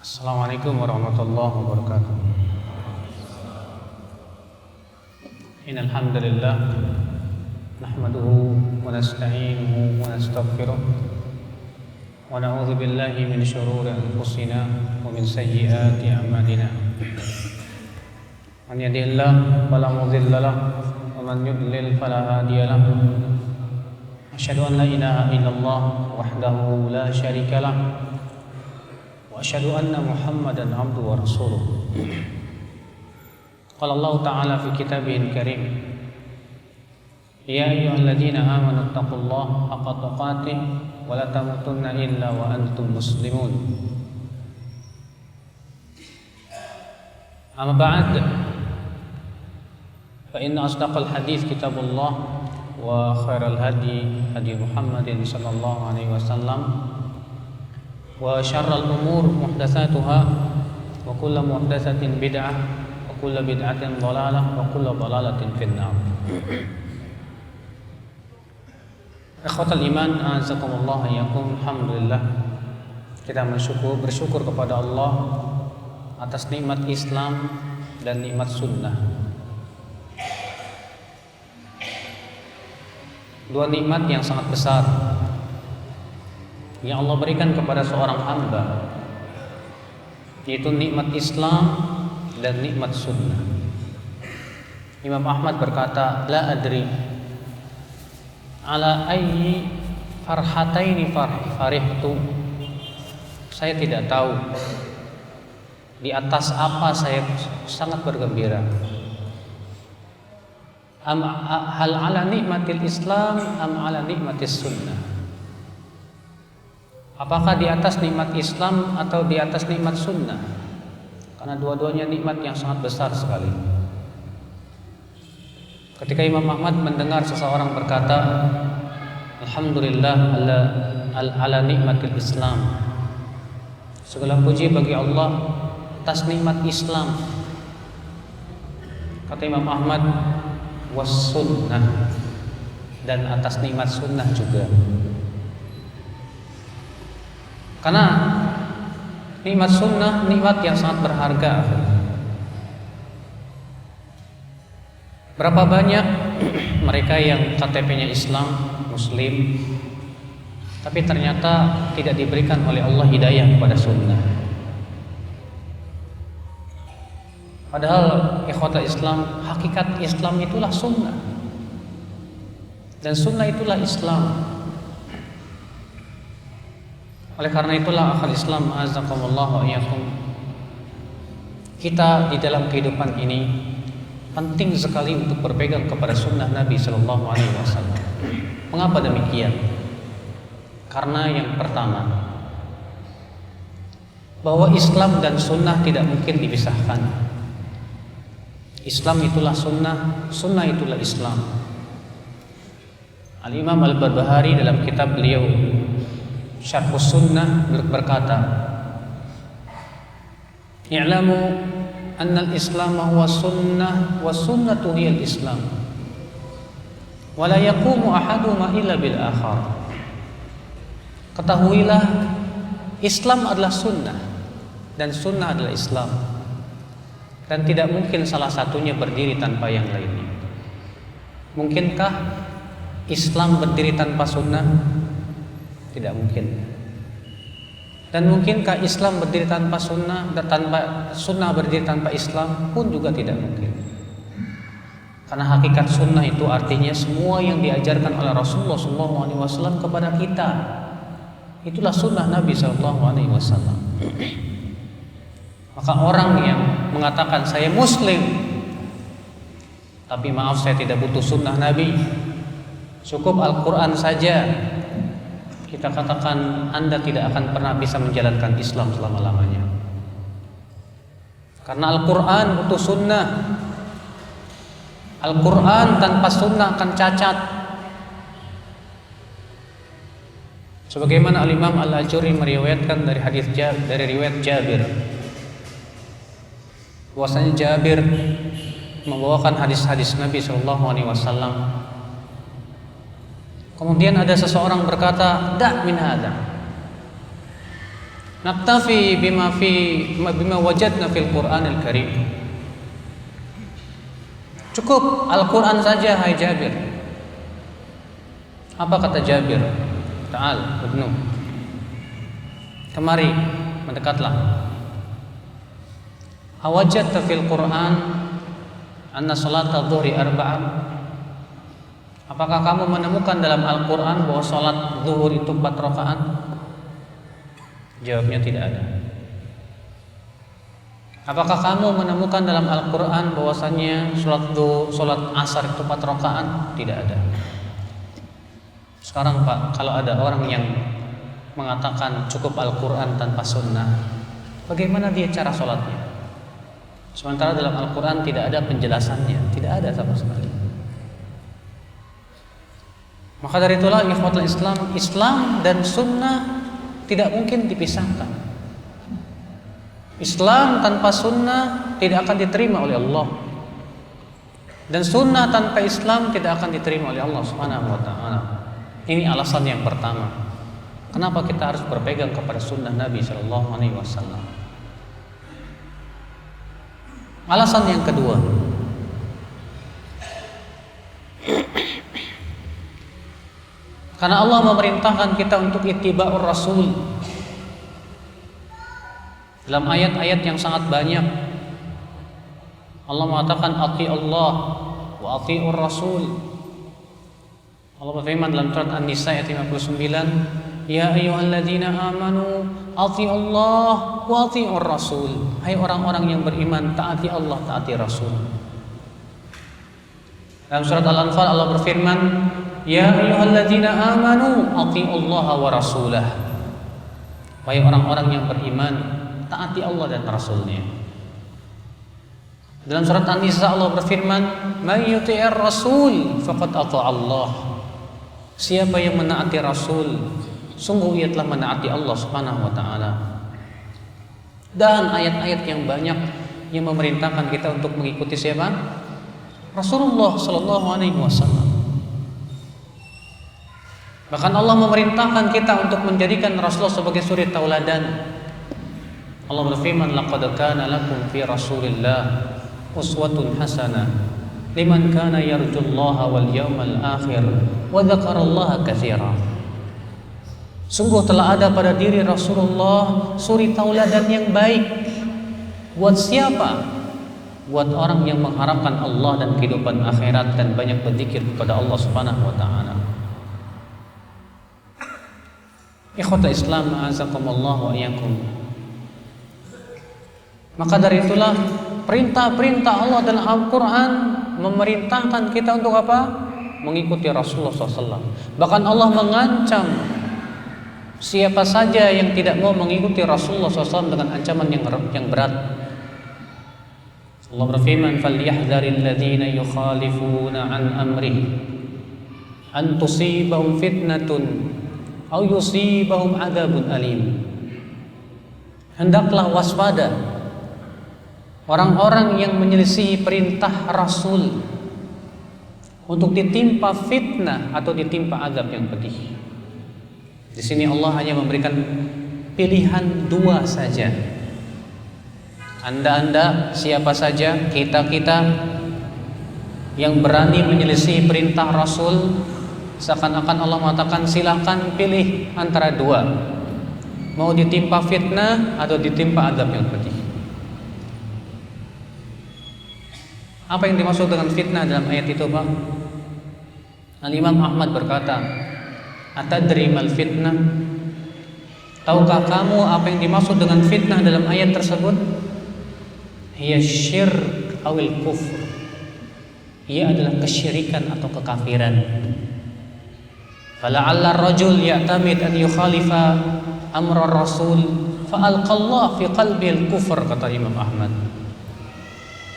Assalamualaikum warahmatullahi wabarakatuh. Innal hamdalillah nahmaduhu wa nasta'inuhu wa nastaghfiruh wa na'udzu billahi min shururi anfusina wa min sayyiati a'malina. Man yahdihillahu fala mudilla lahu wa man yudlil fala hadiya lahu. Asyhadu an la ilaha illallah wahdahu la syarika lahu wa asyhadu anna Muhammadan abduhu wa rasuluh. Qala Allah Ta'ala fi kitabihil karim, ya ayyuhalladzina amanu taqullaha haqqa tuqatih wa la tamutunna illa wa antum muslimun. Amma ba'd, fa inna asdaqal hadits kitabullah wa khairal hadi hadi Muhammadin sallallahu alaihi wasallam wa syarral umur muhdatsatuha wa kullu muhdatsatin bid'ah wa kullu bid'atin dhalalah wa kullu dhalalatin finnar. Ikhwatal iman, azakumullah yakum. Alhamdulillah, kita bersyukur kepada Allah atas nikmat Islam dan nikmat sunnah. Dua nikmat yang sangat besar yang Allah berikan kepada seorang hamba, yaitu nikmat Islam dan nikmat sunnah. Imam Ahmad berkata, la adri ala ayyi farhataini farihtu. Saya tidak tahu di atas apa saya sangat bergembira. Hal ala nikmatil Islam am ala nikmatis sunnah. Apakah di atas nikmat Islam atau di atas nikmat sunnah? Karena dua-duanya nikmat yang sangat besar sekali. Ketika Imam Ahmad mendengar seseorang berkata, alhamdulillah ala nikmatil Islam, segala puji bagi Allah atas nikmat Islam. Kata Imam Ahmad, was sunnah, dan atas nikmat sunnah juga. Karena nikmat sunnah nikmat yang sangat berharga. Berapa banyak mereka yang KTP-nya Islam, Muslim, tapi ternyata tidak diberikan oleh Allah hidayah kepada sunnah. Padahal ikhwatal Islam, hakikat Islam itulah sunnah, dan sunnah itulah Islam. Oleh karena itulah akhal Islam, azakumullah wa iyyakum, kita di dalam kehidupan ini penting sekali untuk berpegang kepada sunnah Nabi Sallallahu Alaihi Wasallam. Mengapa demikian? Karena yang pertama, bahwa Islam dan sunnah tidak mungkin dipisahkan. Islam itulah sunnah, sunnah itulah Islam. Al-Imam Al-Barbahari dalam kitab beliau Syarhus Sunnah berkata, i'lamu anna al-Islam huwa sunnah wa sunnatu hiya al-Islam wa la yaqumu ahaduhuma illa bil akhar. Ketahuilah, Islam adalah sunnah dan sunnah adalah Islam, dan tidak mungkin salah satunya berdiri tanpa yang lainnya. Mungkinkah Islam berdiri tanpa sunnah? Tidak mungkin. Dan mungkinkah Islam berdiri tanpa sunnah, dan tanpa sunnah berdiri tanpa Islam pun juga tidak mungkin. Karena hakikat sunnah itu artinya semua yang diajarkan oleh Rasulullah SAW kepada kita, itulah sunnah Nabi SAW. Maka orang yang mengatakan saya Muslim, tapi maaf saya tidak butuh sunnah Nabi, cukup Al-Quran saja, kita katakan Anda tidak akan pernah bisa menjalankan Islam selama-lamanya. Karena Al-Quran butuh sunnah. Al-Quran tanpa sunnah akan cacat. Sebagaimana Al-Imam Al-Ajuri meriwayatkan dari riwayat Jabir, bahwasanya Jabir membawakan hadis-hadis Nabi SAW. Kemudian ada seseorang berkata, da' min hadha, Naktafi bima wajadna fil Qur'anil Karim. Cukup Al-Qur'an saja, hai Jabir. Apa kata Jabir? Ta'al, ibnu. Kemari, mendekatlah. Awajadta fil Qur'an anna salata dhuhri arba'ah? Apakah kamu menemukan dalam Al-Qur'an bahwa salat zuhur itu 4 rakaat? Jawabnya tidak ada. Apakah kamu menemukan dalam Al-Qur'an bahwasanya salat asar itu 4 rakaat? Tidak ada. Sekarang Pak, kalau ada orang yang mengatakan cukup Al-Qur'an tanpa sunnah, bagaimana dia cara sholatnya? Sementara dalam Al-Qur'an tidak ada penjelasannya, tidak ada sama sekali. Maka dari itulah ikhwatul Islam, Islam dan sunnah tidak mungkin dipisahkan. Islam tanpa sunnah tidak akan diterima oleh Allah, dan sunnah tanpa Islam tidak akan diterima oleh Allah Subhanahu wa ta'ala. Ini alasan yang pertama, kenapa kita harus berpegang kepada sunnah Nabi Shallallahu Alaihi Wasallam. Alasan yang kedua, karena Allah memerintahkan kita untuk ittiba'ur Rasul. Dalam ayat-ayat yang sangat banyak Allah mengatakan ati Allah wa ati'ur Rasul. Allah berfirman dalam surat An-Nisa ayat 59, ya ayyuhalladzina amanu ati Allah wa ati'ur Rasul. Hai orang-orang yang beriman, taati Allah, taati Rasul. Dalam surat Al-Anfal Allah berfirman, ya ayyuhalladzina amanu atiullaha wa rasulah. Wahai orang-orang yang beriman, taati Allah dan Rasulnya. Dalam surat An-Nisa Allah berfirman, may yuti'ir rasul faqad ata'a Allah. Siapa yang menaati Rasul, sungguh ia telah menaati Allah Subhanahu wa ta'ala. Dan ayat-ayat yang banyak yang memerintahkan kita untuk mengikuti siapa? Rasulullah sallallahu alaihi wasallam. Bahkan Allah memerintahkan kita untuk menjadikan Rasulullah sebagai suri tauladan. Allah berfirman, laqad kana lakum fi Rasulillah uswatun hasanah liman kana yarjullaha wal yawmal akhir wa dzakarallaha katsiran. Sungguh telah ada pada diri Rasulullah suri tauladan yang baik. Buat siapa? Buat orang yang mengharapkan Allah dan kehidupan akhirat dan banyak berzikir kepada Allah Subhanahu wa ta'ala. Ikhwatul Islam, a'azakumullah wa iyyakum. Maka dari itulah perintah-perintah Allah dalam Al-Qur'an memerintahkan kita untuk apa? Mengikuti Rasulullah SAW. Bahkan Allah mengancam siapa saja yang tidak mau mengikuti Rasulullah SAW dengan ancaman yang berat. Allah berfirman, "Falyahdharil ladzina yukhalifuna an amrihi an tusibahum fitnatun aw yusibahum adzabun alim." Hendaklah waspada orang-orang yang menyelisihi perintah Rasul untuk ditimpa fitnah atau ditimpa azab yang pedih. Di sini Allah hanya memberikan pilihan 2 saja. Anda, siapa saja, kita yang berani menyelisihi perintah Rasul, seakan-akan Allah mengatakan silakan pilih antara 2, mau ditimpa fitnah atau ditimpa azab yang pedih. Apa yang dimaksud dengan fitnah dalam ayat itu, Pak? Al-Imam Ahmad berkata, atadri mal fitnah? Tahukah kamu apa yang dimaksud dengan fitnah dalam ayat tersebut? Hiya syirk awil kufr. Ia adalah kesyirikan atau kekafiran. Fala'alla ar-rajul ya'tamid an yukhalifa amra rasul fa'alqallah fi qalbi al-kufr, kata Imam Ahmad.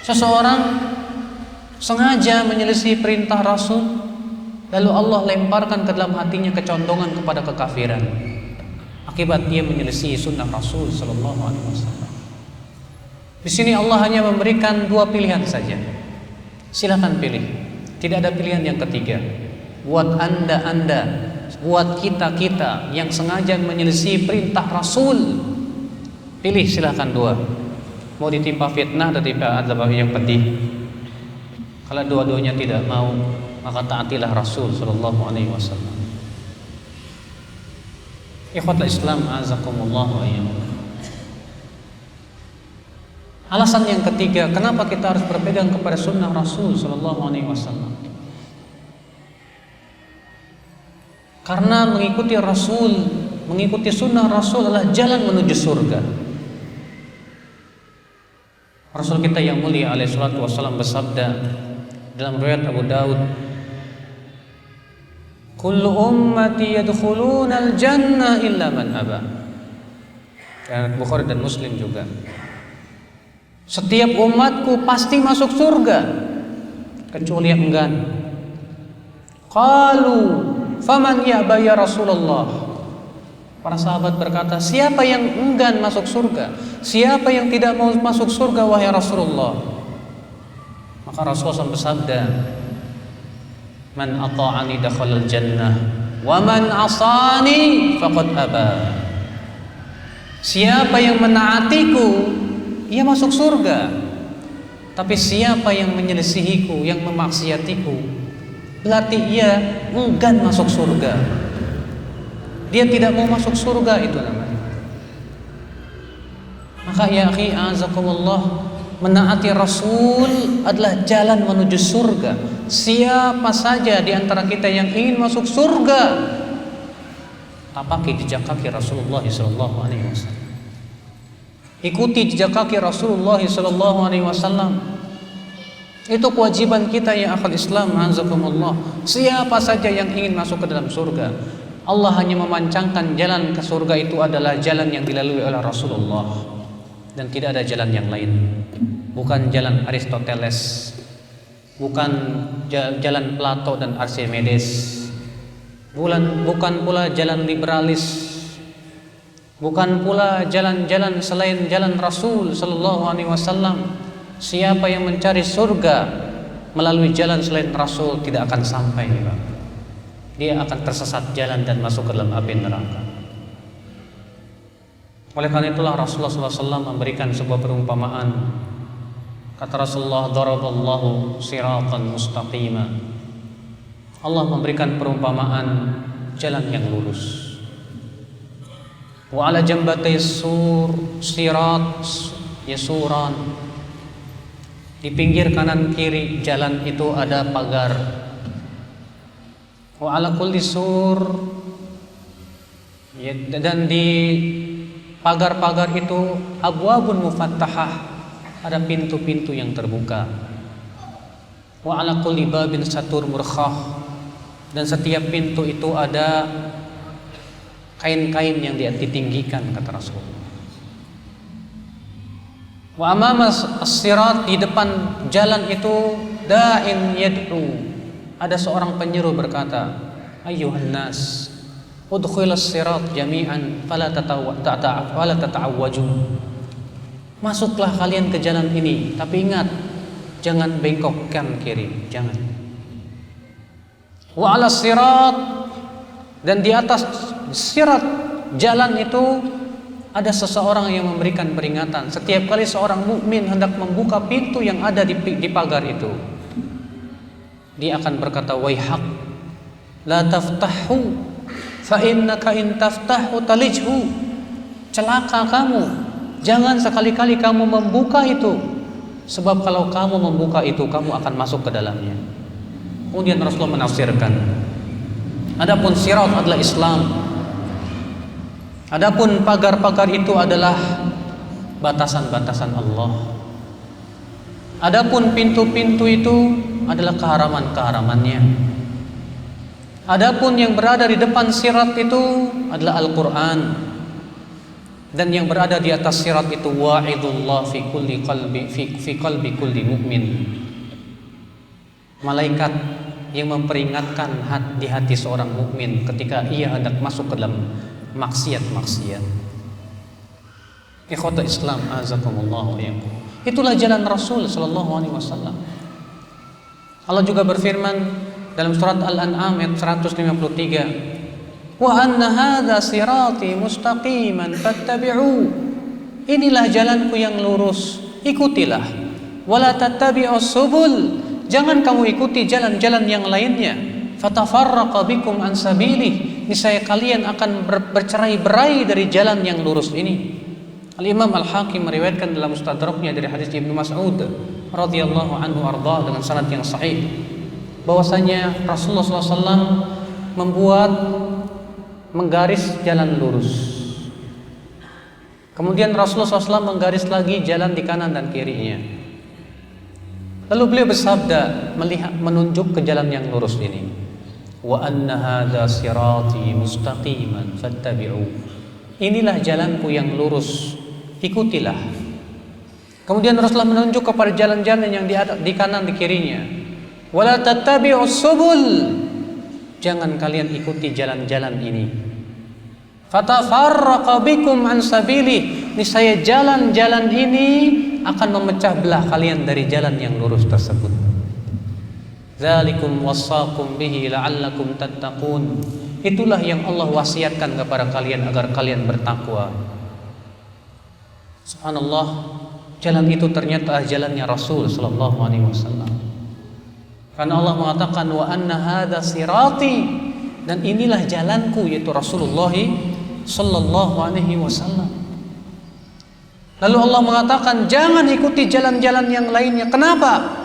Seseorang sengaja menyelisih perintah Rasul, lalu Allah lemparkan ke dalam hatinya kecondongan kepada kekafiran akibat dia menyelisih sunnah Rasul sallallahu alaihi wasallam. Di sini Allah hanya memberikan 2 pilihan saja. Silakan pilih. Tidak ada pilihan yang ketiga. Buat Anda, buat kita yang sengaja menyelisih perintah Rasul, Pilih, silahkan dua. Mau ditimpa fitnah atau ditimpa azab yang pedih. Kalau dua-duanya tidak mau, maka taatilah Rasul sallallahu alaihi wasallam. Ikhwatul Islam azakumullah wa iyyakum. Alasan yang ketiga, kenapa kita harus berpegang kepada sunnah Rasul sallallahu alaihi wasallam? Karena mengikuti Rasul, mengikuti sunnah Rasul adalah jalan menuju surga. Rasul kita yang mulia alaihi salatu wasallam bersabda dalam riwayat Abu Daud, kullu ummati yadkhuluna al-jannah illa man aba. Dan Bukhari dan Muslim juga. Setiap umatku pasti masuk surga kecuali yang enggan. Qalu faman ya'ba ya Rasulullah. Para sahabat berkata, siapa yang enggan masuk surga? Siapa yang tidak mau masuk surga wahai Rasulullah? Maka Rasulullah bersabda, man ata'ani dakhalal jannah wa man asani faqad aba. Siapa yang menaatiku, ia masuk surga. Tapi siapa yang menyelisihiku, yang memaksiatiku, berarti ia enggan masuk surga. Dia tidak mau masuk surga, itu namanya. Maka ya akhi azakumullah, menaati Rasul adalah jalan menuju surga. Siapa saja di antara kita yang ingin masuk surga, tapaki jejak kaki Rasulullah sallallahu alaihi wasallam. Ikuti jejak kaki Rasulullah sallallahu alaihi wasallam. Itu kewajiban kita ya akhul Islam azakumullah. Siapa saja yang ingin masuk ke dalam surga, Allah hanya memancangkan jalan ke surga itu adalah jalan yang dilalui oleh Rasulullah. Dan tidak ada jalan yang lain. Bukan jalan Aristoteles, bukan jalan Plato dan Archimedes, bukan pula jalan liberalis, bukan pula jalan-jalan selain jalan Rasul sallallahu alaihi wasallam. Siapa yang mencari surga melalui jalan selain Rasul tidak akan sampai, dia akan tersesat jalan dan masuk ke dalam api neraka. Oleh karena itulah Rasulullah SAW memberikan sebuah perumpamaan. Kata Rasulullah, daraballahu siratan mustaqima. Allah memberikan perumpamaan jalan yang lurus. Wa ala jambatay sur sirat yasuran. Di pinggir kanan kiri jalan itu ada pagar. Wa ala kulli sur, dan di pagar-pagar itu abwabun mufattahah, ada pintu-pintu yang terbuka. Wa ala kulli babin satur murkhah, dan setiap pintu itu ada kain-kain yang ditinggikan, kata Rasulullah. Wa amama as-sirat, di depan jalan itu da'in yad'u, ada seorang penyeru berkata, ayyuhan nas udkhilas sirat jami'an fala tata'awwaju. Masuklah kalian ke jalan ini, tapi ingat, jangan bengkok kanan kiri, jangan. Wa 'ala sirat, dan di atas sirat jalan itu ada seseorang yang memberikan peringatan. Setiap kali seorang mukmin hendak membuka pintu yang ada di pagar itu, dia akan berkata, waihak la taftahu fa innaka in taftahu talijhu. Celaka kamu, jangan sekali-kali kamu membuka itu, sebab kalau kamu membuka itu kamu akan masuk ke dalamnya. Kemudian Rasulullah menafsirkan, adapun sirat adalah Islam, adapun pagar-pagar itu adalah batasan-batasan Allah, adapun pintu-pintu itu adalah keharaman-keharamannya. Adapun yang berada di depan sirat itu adalah Al-Quran, dan yang berada di atas sirat itu wa'idullah fi qalbi kulli mu'min, malaikat yang memperingatkan di hati seorang mukmin ketika ia hendak masuk ke dalam maksiat-maksiat. Ikhwatul Islam azakumullah wa iyyakum. Itulah jalan Rasul sallallahu alaihi wasallam. Allah juga berfirman dalam surat Al-An'am ayat 153, wa anna hadza sirati mustaqiman fattabi'u inilah jalanku yang lurus, ikutilah. Wala tattabi'us subul, jangan kamu ikuti jalan-jalan yang lainnya. Fatafarraqa bikum an sabilih, niscaya kalian akan bercerai-berai dari jalan yang lurus ini. Al-Imam Al-Hakim meriwayatkan dalam Mustadraknya dari hadis Ibnu Mas'ud radhiyallahu anhu arda dengan sanad yang sahih bahwasanya Rasulullah SAW menggaris jalan lurus. Kemudian Rasulullah SAW menggaris lagi jalan di kanan dan kirinya. Lalu beliau bersabda menunjuk ke jalan yang lurus ini. Wa anna hadza sirati mustaqiman fattabi'u. Inilah jalanku yang lurus, ikutilah. Kemudian Rasulullah menunjuk kepada jalan-jalan yang di kanan di kirinya. Wala tattabi'us subul. Jangan kalian ikuti jalan-jalan ini. Fatafarraqa bikum an sabilih, niscaya jalan-jalan ini akan memecah belah kalian dari jalan yang lurus tersebut. Dzalikum wassaqum bihi la'allakum tattaqun. Itulah yang Allah wasiatkan kepada kalian agar kalian bertakwa. Subhanallah, jalan itu ternyata jalannya Rasul sallallahu alaihi wasallam. Karena Allah mengatakan wa anna hadza sirati, dan inilah jalanku, yaitu Rasulullah sallallahu alaihi wasallam. Lalu Allah mengatakan jangan ikuti jalan-jalan yang lainnya. Kenapa?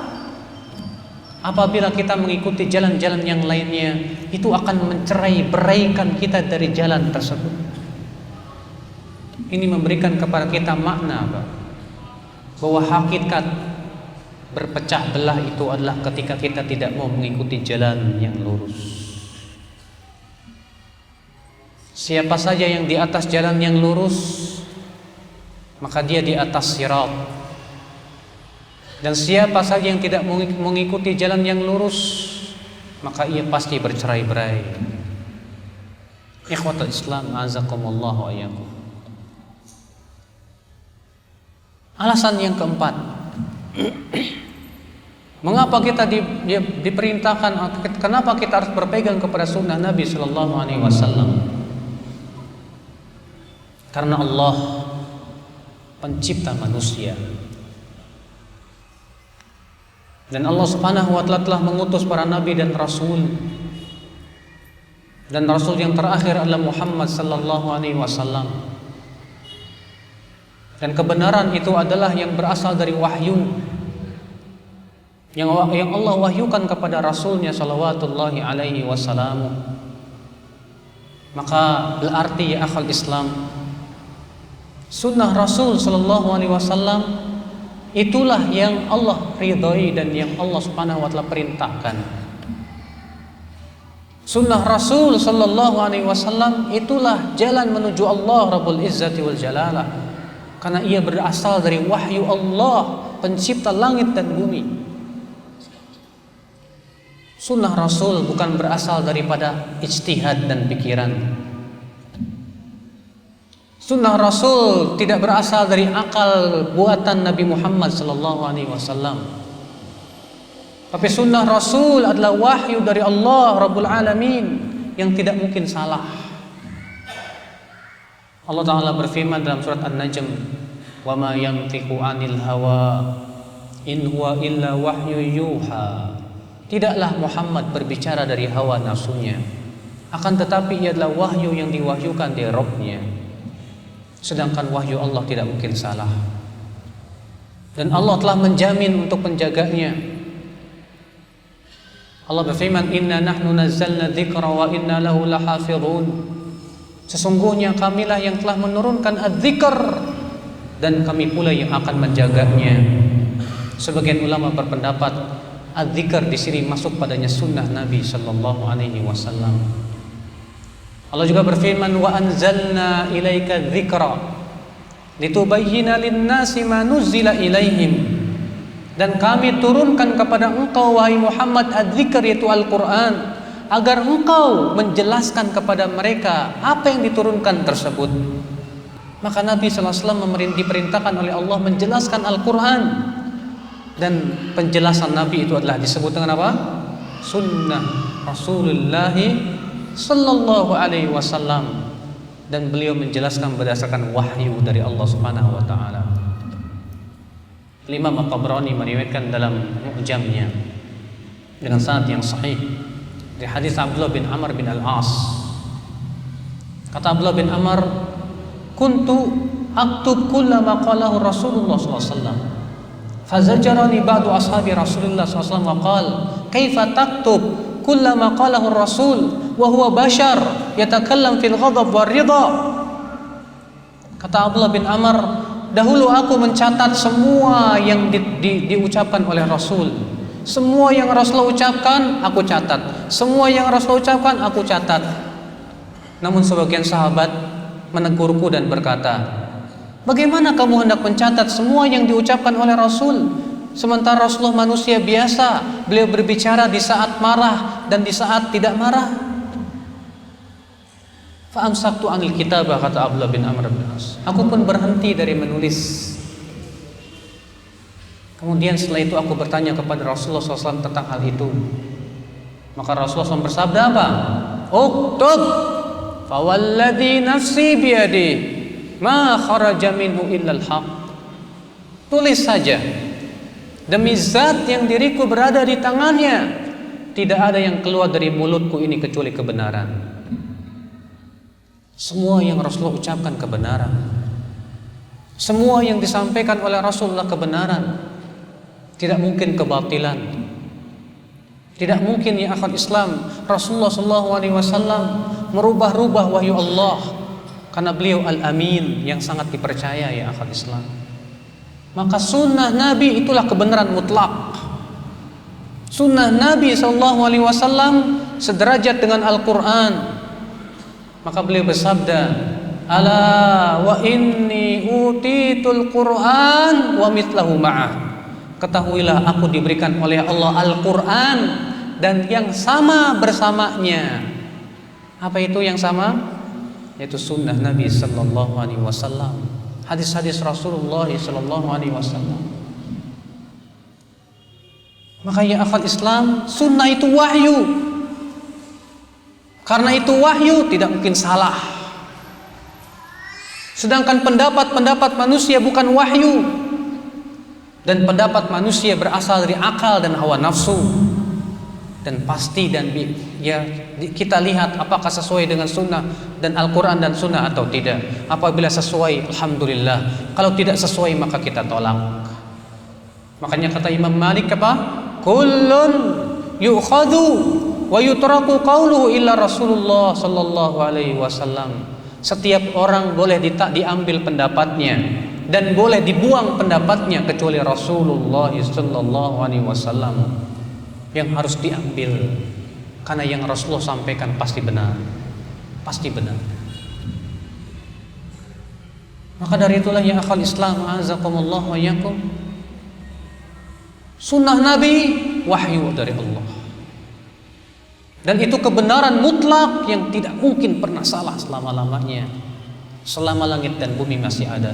Apabila kita mengikuti jalan-jalan yang lainnya, itu akan mencerai-beraikan kita dari jalan tersebut. Ini memberikan kepada kita makna bahwa hakikat berpecah belah itu adalah ketika kita tidak mau mengikuti jalan yang lurus. Siapa saja yang di atas jalan yang lurus, maka dia di atas sirat. Dan siapa saja yang tidak mengikuti jalan yang lurus, maka ia pasti bercerai-berai. Ikhwatul Islam, azakumullah wa iyyakum. Alasan yang keempat, mengapa kita diperintahkan, kenapa kita harus berpegang kepada sunnah Nabi Sallallahu Alaihi Wasallam? Karena Allah pencipta manusia, dan Allah Subhanahu wa Ta'ala telah mengutus para nabi dan rasul, dan rasul yang terakhir adalah Muhammad Sallallahu Alaihi Wasallam. Dan kebenaran itu adalah yang berasal dari wahyu yang Allah wahyukan kepada Rasulnya Salawatullahi Alaihi Wasallam. Maka berarti ya akhal Islam, sunnah Rasul Sallallahu Alaihi Wasallam itulah yang Allah ridhai dan yang Allah Subhanahu wa Ta'ala perintahkan. Sunnah Rasul Sallallahu Alaihi Wasallam itulah jalan menuju Allah Rabbul Izzati wal Jalalah, karena ia berasal dari wahyu Allah pencipta langit dan bumi. Sunnah Rasul bukan berasal daripada ijtihad dan pikiran. Sunnah Rasul tidak berasal dari akal buatan Nabi Muhammad sallallahu alaihi wasallam. Tapi sunnah Rasul adalah wahyu dari Allah Rabbul Alamin yang tidak mungkin salah. Allah Ta'ala berfirman dalam surat An-Najm, "Wa ma yantiqu 'anil hawa in huwa illa wahyu yuha." Tidaklah Muhammad berbicara dari hawa nafsunya, akan tetapi ia adalah wahyu yang diwahyukan dari Rabb-Nya. Sedangkan wahyu Allah tidak mungkin salah. Dan Allah telah menjamin untuk penjaganya. Allah berfirman, "Inna nahnu nazzalna dzikra wa inna lahu lahafizun." Sesungguhnya kamilah yang telah menurunkan adzikr, dan kami pula yang akan menjaganya. Sebagian ulama berpendapat adzikr di sini masuk padanya sunnah Nabi sallallahu alaihi wasallam. Allah juga berfirman, "Wa anzalna ilaika dzikra litubayyana lin-nasi ma nuzzila ilaihim." Dan kami turunkan kepada engkau wahai Muhammad adzikr, yaitu Al-Qur'an, agar engkau menjelaskan kepada mereka apa yang diturunkan tersebut. Maka Nabi sallallahu alaihi wasallam diperintahkan oleh Allah menjelaskan Al-Qur'an. Dan penjelasan Nabi itu adalah disebut dengan apa? Sunnah Rasulullah sallallahu alaihi wasallam. dan beliau menjelaskan berdasarkan wahyu dari Allah Subhanahu wa taala. Imam At-Tabrani meriwayatkan dalam Mu'jamnya dengan sanad yang sahih dari hadis Abdullah bin Amr bin Al-As. Kata Abdullah bin Amr, "Kuntu aktub kullama qalahu Rasulullah sallallahu alaihi wasallam. Fazajarani ba'du ashabi Rasulullah sallallahu alaihi wasallam wa qala, "Kaifa taktub kullama qalahu Rasul wa huwa bashar yatakallam fil ghadab war ridha?" Kata Abdullah bin Amr, dahulu aku mencatat semua yang diucapkan oleh Rasul. Semua yang Rasulullah ucapkan aku catat. Semua yang Rasulullah ucapkan aku catat. Namun sebagian sahabat menegurku dan berkata, "Bagaimana kamu hendak mencatat semua yang diucapkan oleh Rasul? Sementara Rasulullah manusia biasa, beliau berbicara di saat marah dan di saat tidak marah." Fa'amsaktu anil kitabah, kata Abdullah bin Amr bin As. Aku pun berhenti dari menulis. Kemudian setelah itu aku bertanya kepada Rasulullah SAW tentang hal itu. Maka Rasulullah SAW bersabda apa? "Uktub, fawalladhi nafsi biyadi, ma kharaja minhu illal haq." Tulis saja, demi zat yang diriku berada di tangannya, tidak ada yang keluar dari mulutku ini kecuali kebenaran. Semua yang Rasulullah ucapkan kebenaran. Semua yang disampaikan oleh Rasulullah kebenaran. Tidak mungkin kebatilan. Tidak mungkin ya akhwat Islam Rasulullah SAW merubah-rubah wahyu Allah, karena beliau al-amin yang sangat dipercaya ya akhwat Islam. Maka sunnah Nabi itulah kebenaran mutlak. Sunnah Nabi SAW sederajat dengan Al-Quran. Maka beliau bersabda, "Ala wa inni utitul Qur'an wa mithlahu ma'ah." Ketahuilah aku diberikan oleh Allah Al-Quran dan yang sama bersamanya. Apa itu yang sama? Yaitu sunnah Nabi sallallahu alaihi wasallam, hadis-hadis Rasulullah sallallahu alaihi wasallam. Maka ya akhwat Islam, sunnah itu wahyu. Karena itu wahyu tidak mungkin salah. Sedangkan pendapat-pendapat manusia bukan wahyu. Dan pendapat manusia berasal dari akal dan hawa nafsu. Dan pasti ya kita lihat apakah sesuai dengan sunnah dan Al-Quran dan sunnah atau tidak. Apabila sesuai, alhamdulillah. Kalau tidak sesuai, maka kita tolak. Makanya kata Imam Malik apa? Kullun yu'khadhu wa yutraku qauluhu illa Rasulullah sallallahu alaihi wasallam. Setiap orang boleh diambil pendapatnya dan boleh dibuang pendapatnya kecuali Rasulullah sallallahu alaihi wasallam yang harus diambil, karena yang Rasulullah sampaikan pasti benar. Pasti benar. Maka dari itulah ya akhwal Islam, azakumullah wa iyyakum, sunnah Nabi wahyu dari Allah. Dan itu kebenaran mutlak yang tidak mungkin pernah salah selama-lamanya, selama langit dan bumi masih ada.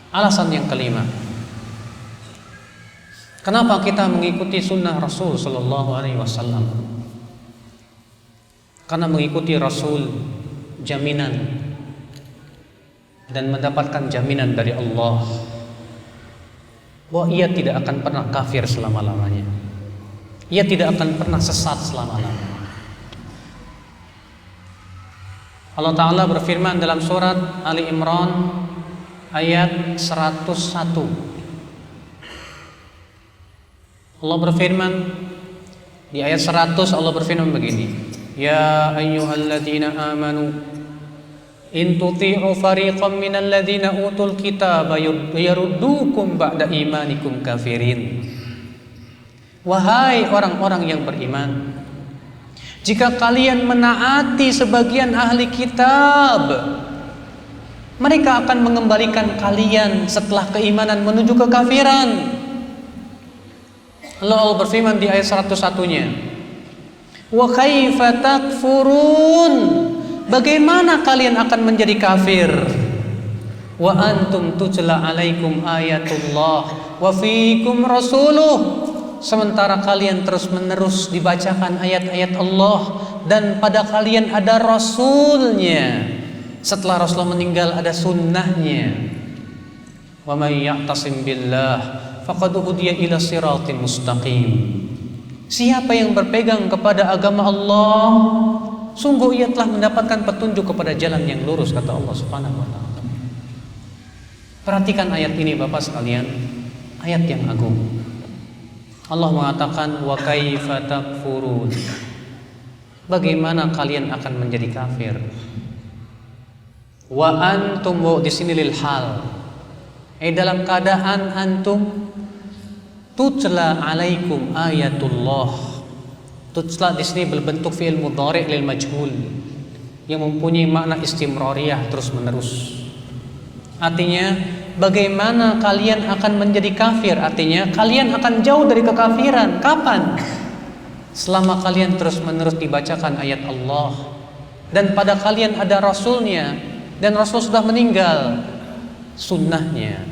Alasan yang kelima, kenapa kita mengikuti sunnah Rasul sallallahu alaihi wasallam? Karena mengikuti Rasul jaminan dan mendapatkan jaminan dari Allah bahwa ia tidak akan pernah kafir selama-lamanya. Ia tidak akan pernah sesat selama-lamanya. Allah Ta'ala berfirman dalam surat Ali Imran ayat 101. Allah berfirman di ayat 100, Allah berfirman begini, "Ya ayyuhalladzina amanu in tuti'u fariqam minal ladzina utul kitaba yaruddukum ba'da imanikum kafirin." Wahai orang-orang yang beriman, jika kalian menaati sebagian ahli kitab, mereka akan mengembalikan kalian setelah keimanan menuju kekafiran. Allah berfirman di ayat 101-nya, "Wa kaifa takfurun?" Bagaimana kalian akan menjadi kafir? "Wa antum tutla alaikum ayatullah wa fiikum rasuluh." Sementara kalian terus-menerus dibacakan ayat-ayat Allah dan pada kalian ada Rasulnya. Setelah Rasulullah meninggal ada sunnahnya. Wa may ya'tasim billah faqad hudiya ila siratin mustaqim. Siapa yang berpegang kepada agama Allah, sungguh ia telah mendapatkan petunjuk kepada jalan yang lurus, kata Allah Subhanahu wa taala. Perhatikan ayat ini Bapak sekalian, ayat yang agung. Allah mengatakan wa kaifa takfurun. Bagaimana kalian akan menjadi kafir? Wa antum, wa di sini lil hal. Dalam keadaan antum tutla alaikum ayatullah. Tutla di sini berbentuk fi'il mudhari' lil majhul yang mempunyai makna istimrariyah, terus menerus. Artinya bagaimana kalian akan menjadi kafir? Artinya kalian akan jauh dari kekafiran. Kapan? Selama kalian terus menerus dibacakan ayat Allah dan pada kalian ada Rasulnya, dan Rasul sudah meninggal, sunnahnya.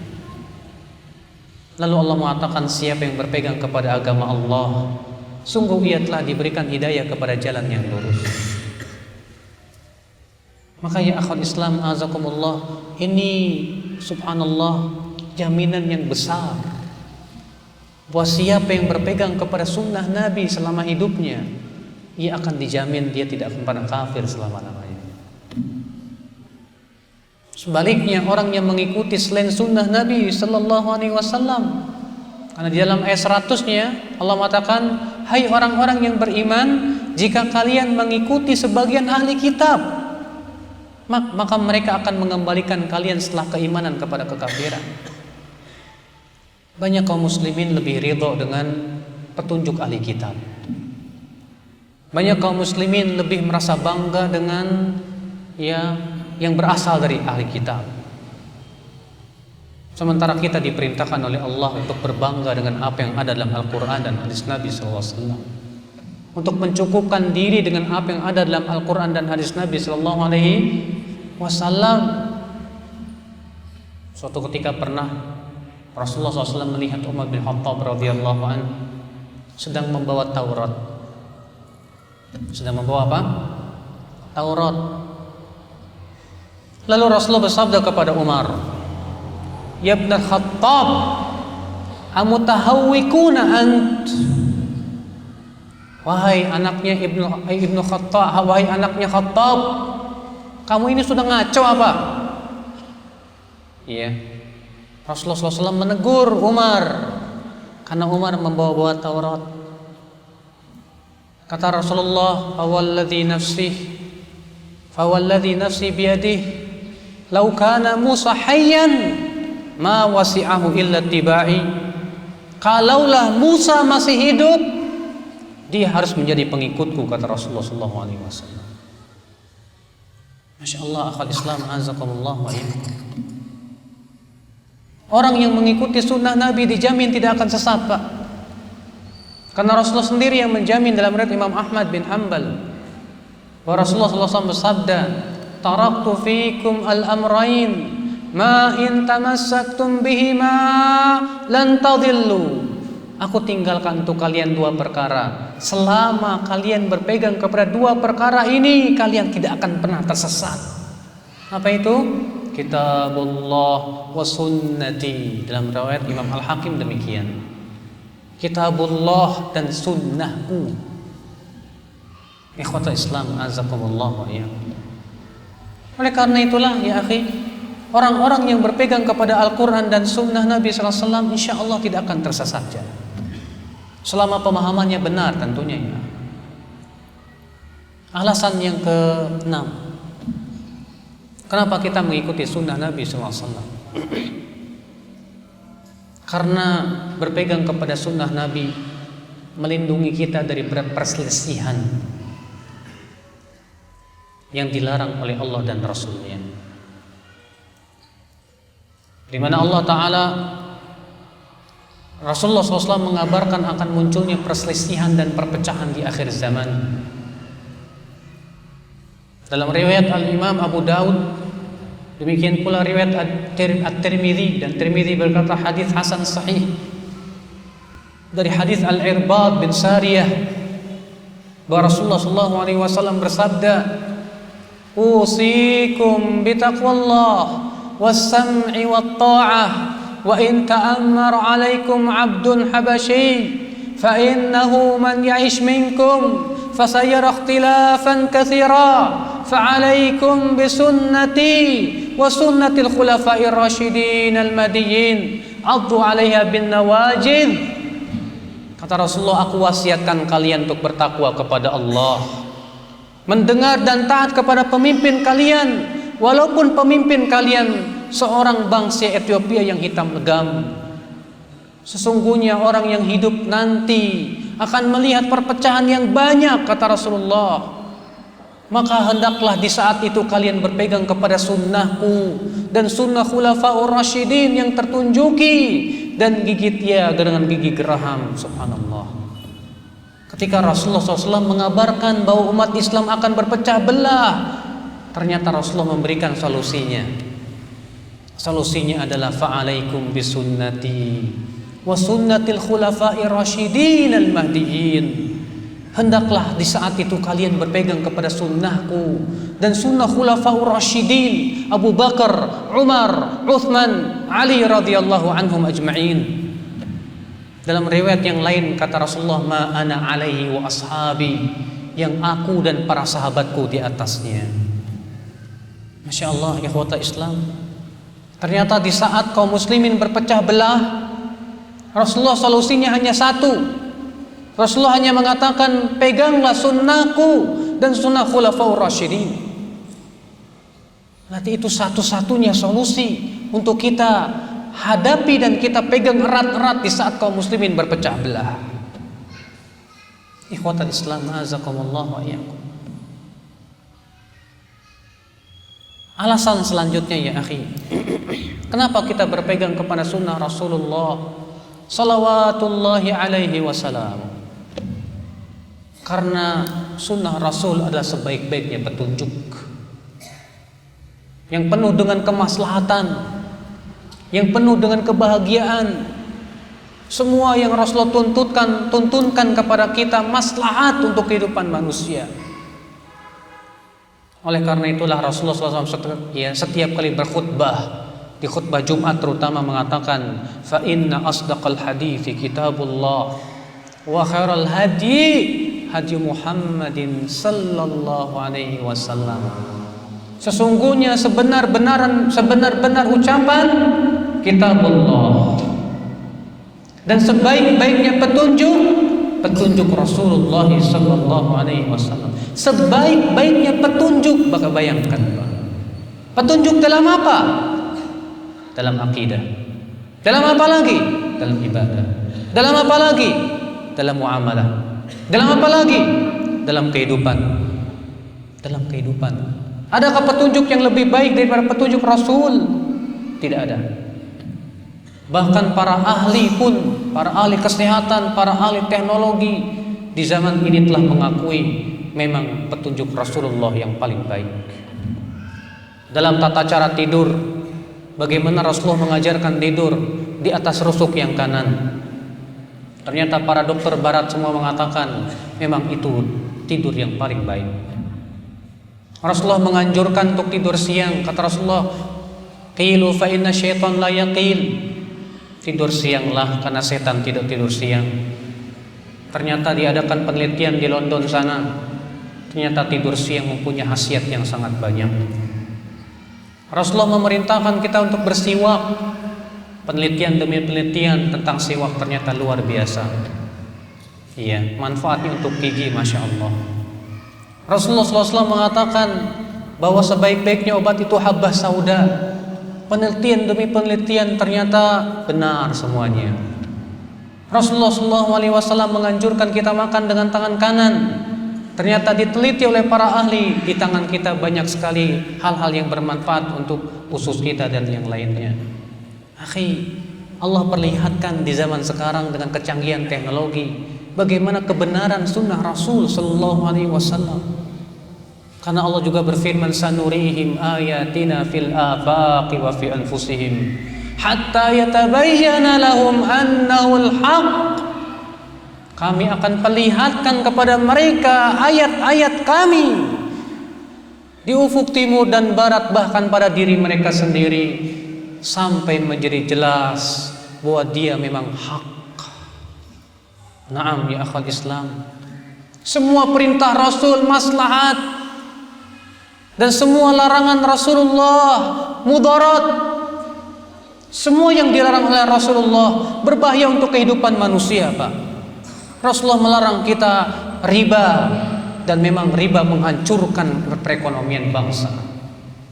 Lalu Allah mengatakan siapa yang berpegang kepada agama Allah, sungguh ia telah diberikan hidayah kepada jalan yang lurus. Maka ya akhwat Islam azakumullah, ini subhanallah jaminan yang besar bahwa siapa yang berpegang kepada sunnah Nabi selama hidupnya, ia akan dijamin dia tidak akan pernah kafir selama-lamanya. Sebaliknya orang yang mengikuti selain sunnah Nabi Sallallahu Alaihi Wasallam, karena di dalam ayat 100-nya Allah mengatakan, hai orang-orang yang beriman, jika kalian mengikuti sebagian ahli kitab, maka mereka akan mengembalikan kalian setelah keimanan kepada kekafiran. Banyak kaum muslimin lebih ridho dengan petunjuk ahli kitab. Banyak kaum muslimin lebih merasa bangga dengan yang berasal dari ahli kitab. Sementara kita diperintahkan oleh Allah untuk berbangga dengan apa yang ada dalam Al-Quran dan hadis Nabi SAW, untuk mencukupkan diri dengan apa yang ada dalam Al-Quran dan hadis Nabi SAW. Suatu ketika pernah Rasulullah SAW melihat Umar bin Khattab radhiyallahu anhu sedang membawa Taurat. Sedang membawa apa? Taurat. Lalu Rasulullah bersabda kepada Umar, ya Ibn Khattab, amutahawwikuna ant? Wahai anaknya Ibnu Khattab, wahai anaknya Khattab, kamu ini sudah ngaco apa? Iya. Rasulullah SAW menegur Umar karena Umar membawa-bawa Taurat. Kata Rasulullah, fawalladhi nafsi biyadih, lau kana Musa hayyan ma wasi'ahu illa tibai. Kalaulah Musa masih hidup, dia harus menjadi pengikutku, kata Rasulullah SAW. Masya Allah, akhwat Islam azakumullah wa iyyakum. Orang yang mengikuti sunnah Nabi dijamin tidak akan sesat, Pak. Karena Rasulullah sendiri yang menjamin dalam riwayat Imam Ahmad bin Hanbal bahwa Rasulullah SAW bersabda, taraktu fikum al-amrain ma in tamassaktum bihima lan tadillu. Aku tinggalkan untuk kalian dua perkara. Selama kalian berpegang kepada dua perkara ini, kalian tidak akan pernah tersesat. Apa itu? Kitabullah wa sunnati. Dalam riwayat Imam Al-Hakim demikian. Kitabullah dan sunnahku. Ikhwatul Islam azakumullah wa iyyakum. Oleh karena itulah ya akhi, orang-orang yang berpegang kepada Al-Quran dan sunnah Nabi SAW, insya Allah tidak akan tersesat jalan, selama pemahamannya benar tentunya ya. Alasan yang ke-6, kenapa kita mengikuti sunnah Nabi SAW? Karena berpegang kepada sunnah Nabi melindungi kita dari perselisihan yang dilarang oleh Allah dan Rasulnya. Di mana Allah Ta'ala, Rasulullah SAW mengabarkan akan munculnya perselisihan dan perpecahan di akhir zaman. Dalam riwayat Al-Imam Abu Daud, demikian pula riwayat At-Tirmidzi, dan Tirmidzi berkata hadis hasan sahih dari hadis Al-Irbad bin Sariyah bahwa Rasulullah SAW bersabda, "Usikum bitaqwallah was-sam'i wat-tha'ah wa in ta'ammar 'alaikum 'abdun habasyi fa innahu man ya'ish minkum fasayara ikhtilafan katsira fa 'alaikum bisunnati wa sunnatil khulafa'ir rasyidin al-mahdiyyin 'addu 'alaiha bin nawajidh." Kata Rasulullah, aku wasiatkan kalian untuk bertakwa kepada Allah, mendengar dan taat kepada pemimpin kalian, walaupun pemimpin kalian seorang bangsa Ethiopia yang hitam legam. Sesungguhnya orang yang hidup nanti akan melihat perpecahan yang banyak, kata Rasulullah. Maka hendaklah di saat itu kalian berpegang kepada sunnahku dan sunnah khulafaur rasyidin yang tertunjuki, dan gigit ya dengan gigi geraham. Subhanallah. Ketika Rasulullah SAW mengabarkan bahwa umat Islam akan berpecah belah, ternyata Rasulullah memberikan solusinya. Solusinya adalah fa'alaikum bisunnati wa sunnatil khulafa'ir rasyidin al-mahdiyyin. Hendaklah di saat itu kalian berpegang kepada sunnahku dan sunnah khulafaur rasyidin Abu Bakar, Umar, Uthman, Ali radhiyallahu anhum ajma'in. Dalam riwayat yang lain kata Rasulullah, ma ana alaihi wa ashabi, yang aku dan para sahabatku di atasnya. Masya Allah, ikhwata Islam. Ternyata di saat kaum muslimin berpecah belah, Rasulullah solusinya hanya satu. Rasulullah hanya mengatakan, peganglah sunnahku dan sunnah khulafaur rasyidin. Berarti itu satu-satunya solusi untuk kita hadapi dan kita pegang erat-erat di saat kaum muslimin berpecah belah. Ikhwatal Islam, azakumullah wa iyyakum. Alasan selanjutnya ya akhi, kenapa kita berpegang kepada sunnah Rasulullah salawatullahi alaihi wasallam? Karena sunnah Rasul adalah sebaik-baiknya petunjuk yang penuh dengan kemaslahatan, yang penuh dengan kebahagiaan. Semua yang Rasulullah tuntunkan kepada kita maslahat untuk kehidupan manusia. Oleh karena itulah Rasulullah SAW setiap kali berkhutbah, di khutbah Jumat terutama, mengatakan, fa inna asdaqal hadithi kitabullah wa khairal hadi hadi Muhammadin sallallahu alaihi wasallam. Sesungguhnya sebenar-benar ucapan kitabullah, dan sebaik-baiknya petunjuk Rasulullah sallallahu alaihi wasallam. Sebaik-baiknya petunjuk, maka bayangkan Pak. Petunjuk dalam apa? Dalam akidah. Dalam apa lagi? Dalam ibadah. Dalam apa lagi? Dalam muamalah. Dalam apa lagi? Dalam kehidupan. Dalam kehidupan. Adakah petunjuk yang lebih baik daripada petunjuk Rasul? Tidak ada. Bahkan para ahli pun, para ahli kesehatan, para ahli teknologi di zaman ini telah mengakui memang petunjuk Rasulullah yang paling baik. Dalam tata cara tidur, bagaimana Rasulullah mengajarkan tidur di atas rusuk yang kanan. Ternyata para dokter barat semua mengatakan memang itu tidur yang paling baik. Rasulullah menganjurkan untuk tidur siang. Kata Rasulullah, qilu fa inna syaitan la yaqil. Tidur sianglah karena setan tidak tidur siang. Ternyata diadakan penelitian di London sana. Ternyata tidur siang mempunyai khasiat yang sangat banyak. Rasulullah memerintahkan kita untuk bersiwak. Penelitian demi penelitian tentang siwak ternyata luar biasa. Iya, manfaatnya untuk gigi, masya Allah. Rasulullah SAW mengatakan bahwa sebaik-baiknya obat itu habbah sauda. Penelitian demi penelitian ternyata benar semuanya. Rasulullah SAW menganjurkan kita makan dengan tangan kanan. Ternyata diteliti oleh para ahli, di tangan kita banyak sekali hal-hal yang bermanfaat untuk usus kita dan yang lainnya. Akhi, Allah perlihatkan di zaman sekarang dengan kecanggihan teknologi bagaimana kebenaran sunnah Rasul sallallahu alaihi wasallam. Karena Allah juga berfirman, sanurihim ayatina fil afaqi wa fi anfusihim hatta yatabayyana lahum annahu al-haq. Kami akan perlihatkan kepada mereka ayat-ayat kami di ufuk timur dan barat, bahkan pada diri mereka sendiri, sampai menjadi jelas bahwa dia memang hak. Naam ya akhal Islam, semua perintah Rasul maslahat, dan semua larangan Rasulullah mudarat. Semua yang dilarang oleh Rasulullah berbahaya untuk kehidupan manusia, Pak. Rasulullah melarang kita riba, dan memang riba menghancurkan perekonomian bangsa.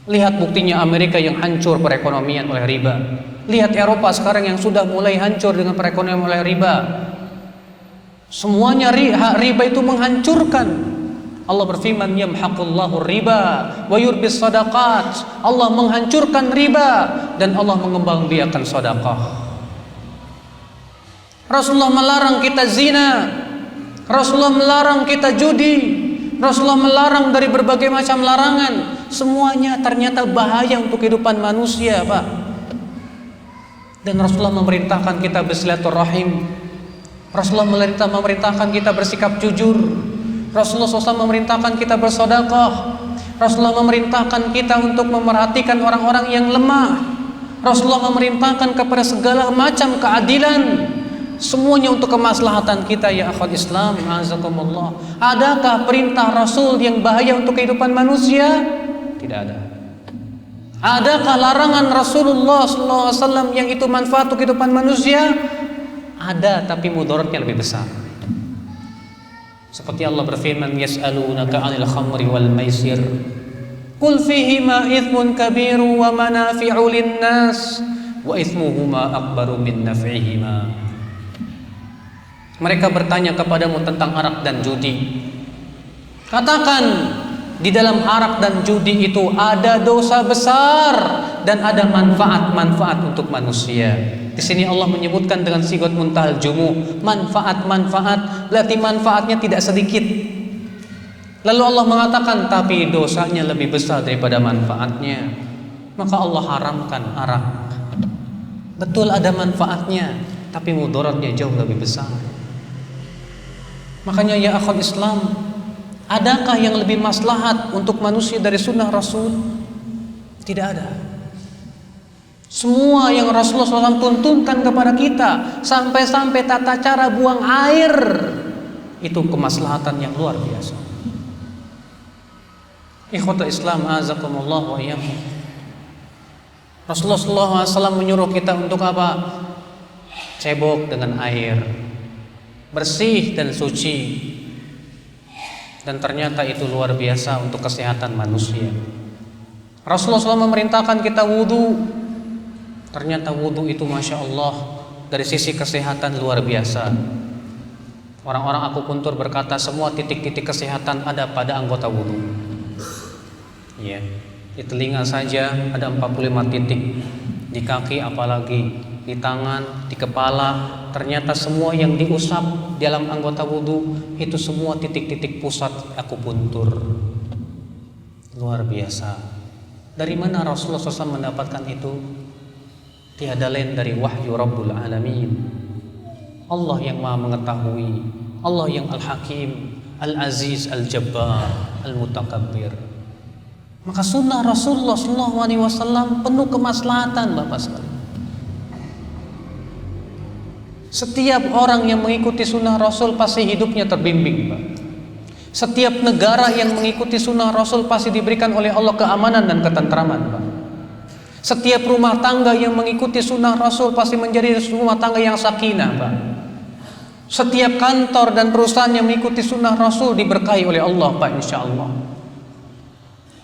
Lihat buktinya Amerika yang hancur perekonomian oleh riba. Lihat Eropa sekarang yang sudah mulai hancur dengan perekonomian oleh riba. Semuanya riba itu menghancurkan. Allah berfirman, yamhaqullahu riba wa yurbis sadaqat. Allah menghancurkan riba dan Allah mengembangbiakan sedekah. Rasulullah melarang kita zina, Rasulullah melarang kita judi, Rasulullah melarang dari berbagai macam larangan. Semuanya ternyata bahaya untuk kehidupan manusia, Pak. Dan Rasulullah memerintahkan kita bersilaturahim, Rasulullah memerintahkan kita bersikap jujur, Rasulullah SAW memerintahkan kita bersedekah, Rasulullah memerintahkan kita untuk memerhatikan orang-orang yang lemah, Rasulullah memerintahkan kepada segala macam keadilan. Semuanya untuk kemaslahatan kita ya akhwat Islam, azakumullah. Adakah perintah Rasul yang bahaya untuk kehidupan manusia? Tidak ada. Adakah larangan Rasulullah SAW yang itu manfaat untuk kehidupan manusia? Ada, tapi mudaratnya lebih besar. Seperti Allah berfirman, yas'alunaka 'anil khamri wal maisir, qul fihima ithmun kabiru wa manafi'u lin-nas wa ithmuhuma akbaru min naf'ihima. Mereka bertanya kepadamu tentang arak dan judi. Katakan, di dalam arak dan judi itu ada dosa besar dan ada manfaat-manfaat untuk manusia. Di sini Allah menyebutkan dengan sigat muntahal jumuh, manfaat-manfaat, berarti manfaatnya tidak sedikit. Lalu Allah mengatakan, tapi dosanya lebih besar daripada manfaatnya. Maka Allah haramkan arak. Betul ada manfaatnya, tapi mudaratnya jauh lebih besar. Makanya ya akhwat Islam, adakah yang lebih maslahat untuk manusia dari sunnah Rasul? Tidak ada. Semua yang Rasulullah SAW tuntunkan kepada kita, sampai-sampai tata cara buang air, itu kemaslahatan yang luar biasa. Ikhwatul Islam, azakumullah wa iyyakum. Rasulullah SAW menyuruh kita untuk apa? Cebok dengan air, bersih dan suci. Dan ternyata itu luar biasa untuk kesehatan manusia. Rasulullah SAW memerintahkan kita wudu. Ternyata wudu itu Masya Allah dari sisi kesehatan luar biasa. Orang-orang akupuntur berkata semua titik-titik kesehatan ada pada anggota wudu. Ya, di telinga saja ada 45 titik, di kaki apalagi, di tangan, di kepala. Ternyata semua yang diusap dalam anggota wudu itu semua titik-titik pusat akupuntur. Luar biasa. Dari mana Rasulullah SAW mendapatkan itu? Tiada lain dari wahyu Rabbul Alamin. Allah yang Maha mengetahui, Allah yang Al-Hakim, Al-Aziz, Al-Jabbar, Al-Mutakabbir. Maka sunnah Rasulullah SAW penuh kemaslahatan, Bapak sekalian. Setiap orang yang mengikuti sunnah Rasul pasti hidupnya terbimbing, Pak. Setiap negara yang mengikuti sunnah Rasul pasti diberikan oleh Allah keamanan dan ketentraman, Pak. Setiap rumah tangga yang mengikuti sunnah Rasul pasti menjadi rumah tangga yang sakinah, Pak. Setiap kantor dan perusahaan yang mengikuti sunnah Rasul diberkahi oleh Allah, Pak, insya Allah.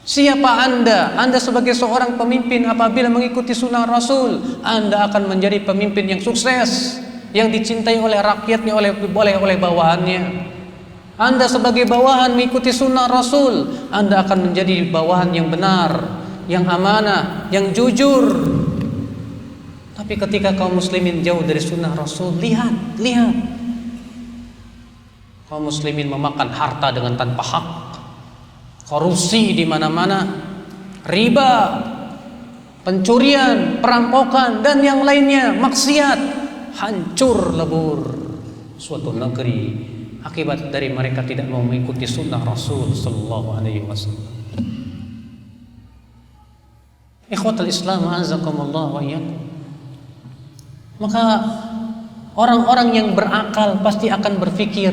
Siapa Anda? Anda sebagai seorang pemimpin apabila mengikuti sunnah Rasul, Anda akan menjadi pemimpin yang sukses, yang dicintai oleh rakyatnya, oleh bawahannya. Anda sebagai bawahan mengikuti sunnah Rasul, Anda akan menjadi bawahan yang benar, yang amanah, yang jujur. Tapi ketika kaum muslimin jauh dari sunnah Rasul, lihat kaum muslimin memakan harta dengan tanpa hak, korupsi di mana-mana, riba, pencurian, perampokan dan yang lainnya, maksiat, hancur lebur. suatu negeri akibat dari mereka tidak mau mengikuti sunnah Rasul sallallahu alaihi wasallam. Ikhwatul Islam azakumullah wa iyyakum. Maka orang-orang yang berakal pasti akan berpikir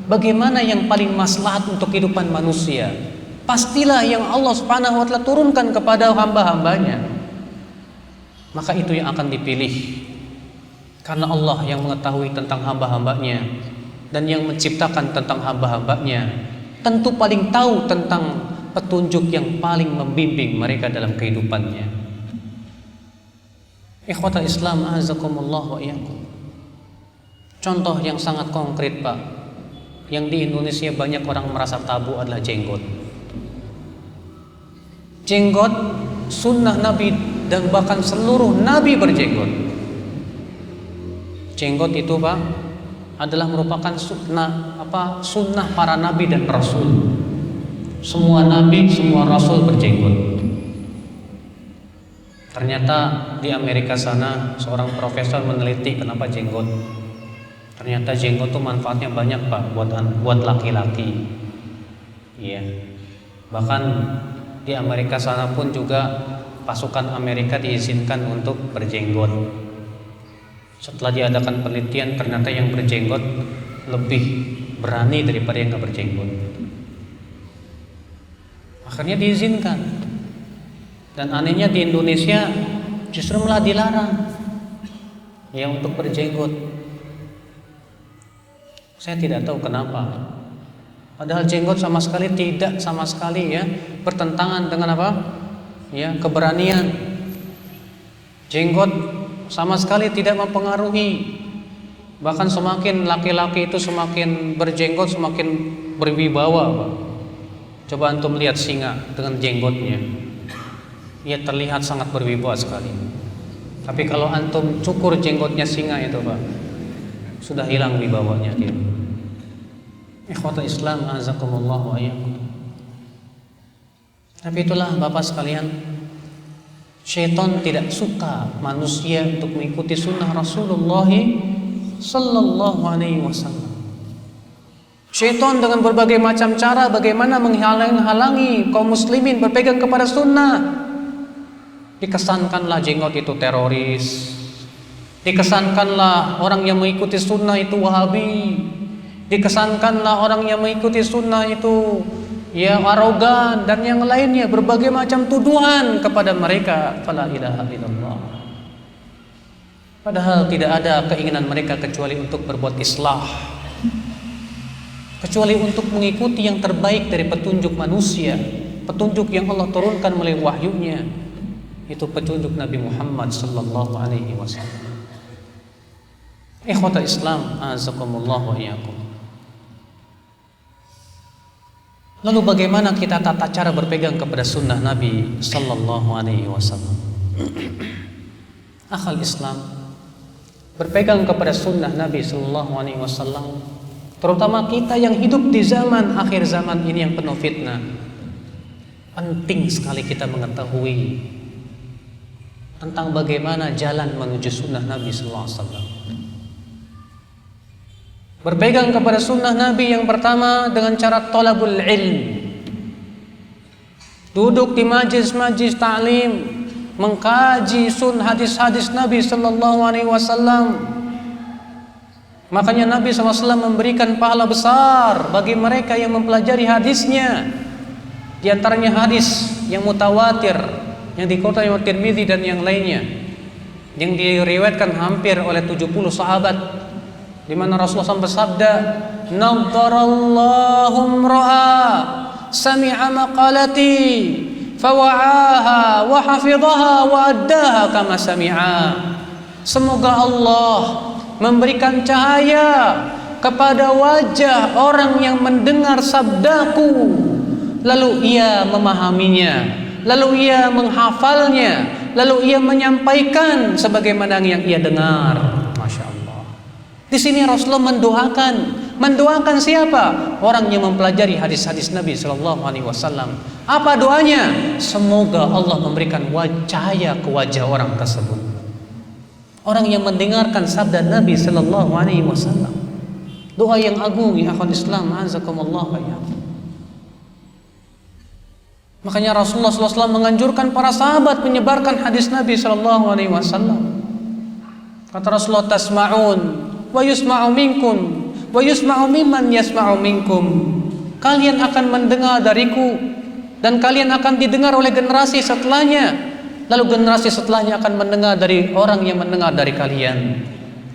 bagaimana yang paling maslahat untuk kehidupan manusia. Pastilah yang Allah Subhanahu wa taala turunkan kepada hamba-hambanya. Maka itu yang akan dipilih. Karena Allah yang mengetahui tentang hamba-hambanya dan yang menciptakan tentang hamba-hambanya tentu paling tahu tentang petunjuk yang paling membimbing mereka dalam kehidupannya. Ikhwatal Islam azakumullah wa iyyakum. Contoh yang sangat konkret, Pak, yang di Indonesia banyak orang merasa tabu adalah jenggot. Jenggot sunnah Nabi dan bahkan seluruh Nabi berjenggot. Jenggot itu, Pak, adalah merupakan sunnah para Nabi dan Rasul. Semua Nabi, semua Rasul berjenggot. Ternyata di Amerika sana seorang profesor meneliti kenapa jenggot. Ternyata jenggot itu manfaatnya banyak, Pak, buat laki-laki. Iya. Bahkan di Amerika sana pun juga pasukan Amerika diizinkan untuk berjenggot. Setelah diadakan penelitian, ternyata yang berjenggot lebih berani daripada yang nggak berjenggot. Akhirnya diizinkan. Dan anehnya di Indonesia justru malah dilarang ya untuk berjenggot. Saya tidak tahu kenapa. Padahal jenggot sama sekali tidak sama sekali ya bertentangan dengan apa? Ya, keberanian. Jenggot sama sekali tidak mempengaruhi. Bahkan semakin laki-laki itu semakin berjenggot semakin berwibawa, Pak. Coba antum lihat singa dengan jenggotnya. Ia terlihat sangat berwibawa sekali. Tapi kalau antum cukur jenggotnya singa itu, Pak, sudah hilang wibawanya dia. Ikhwatul Islam azakumullah wa iyyakum. Tapi itulah Bapak sekalian, syaitan tidak suka manusia untuk mengikuti sunnah Rasulullah sallallahu alaihi wasallam. Syaitan dengan berbagai macam cara bagaimana menghalangi kaum muslimin berpegang kepada sunnah. Dikesankanlah jenggot itu teroris. Dikesankanlah orang yang mengikuti sunnah itu Wahabi. Dikesankanlah orang yang mengikuti sunnah itu ya arogan dan yang lainnya, berbagai macam tuduhan kepada mereka. Fala ilaha illallah. Padahal tidak ada keinginan mereka kecuali untuk berbuat islah, kecuali untuk mengikuti yang terbaik dari petunjuk manusia, petunjuk yang Allah turunkan melalui wahyunya, itu petunjuk Nabi Muhammad sallallahu alaihi wasallam. Ikhwatul Islam azakumullah wa iyyakum. Lalu bagaimana kita tata cara berpegang kepada sunnah Nabi sallallahu alaihi wasallam? Akhal Islam, berpegang kepada sunnah Nabi sallallahu alaihi wasallam, terutama kita yang hidup di zaman akhir zaman ini yang penuh fitnah, penting sekali kita mengetahui tentang bagaimana jalan menuju sunnah Nabi sallallahu alaihi wasallam. Berpegang kepada sunnah Nabi yang pertama dengan cara thalabul ilm. Duduk di majlis-majlis ta'lim, mengkaji hadis-hadis Nabi sallallahu alaihi wasallam. Makanya Nabi SAW memberikan pahala besar bagi mereka yang mempelajari hadisnya. Di antaranya hadis yang mutawatir yang dikutip oleh Tirmidzi dan yang lainnya, yang diriwayatkan hampir oleh 70 sahabat, di mana Rasulullah SAW bersabda, "Nadharallahu imra'a sami'a maqalati fawa'aha wa hafidhaha wa addaha kama sami'a." Semoga Allah memberikan cahaya kepada wajah orang yang mendengar sabdaku, lalu ia memahaminya, lalu ia menghafalnya, lalu ia menyampaikan sebagaimana yang ia dengar. Masya Allah. Di sini Rasulullah mendoakan siapa? Orang yang mempelajari hadis-hadis Nabi Sallallahu Alaihi Wasallam. Apa doanya? Semoga Allah memberikan cahaya ke wajah orang tersebut. Orang yang mendengarkan sabda Nabi Sallallahu Alaihi Wasallam. Doa yang agung ya akhwan Islam, azakumullah ya. Makanya Rasulullah SAW menganjurkan para sahabat menyebarkan hadis Nabi SAW. Kata Rasulullah, tasma'un wa yusma'u minkum wa yusma'u mimman yasma'u minkum. Kalian akan mendengar dariku dan kalian akan didengar oleh generasi setelahnya. Lalu generasi setelahnya akan mendengar dari orang yang mendengar dari kalian.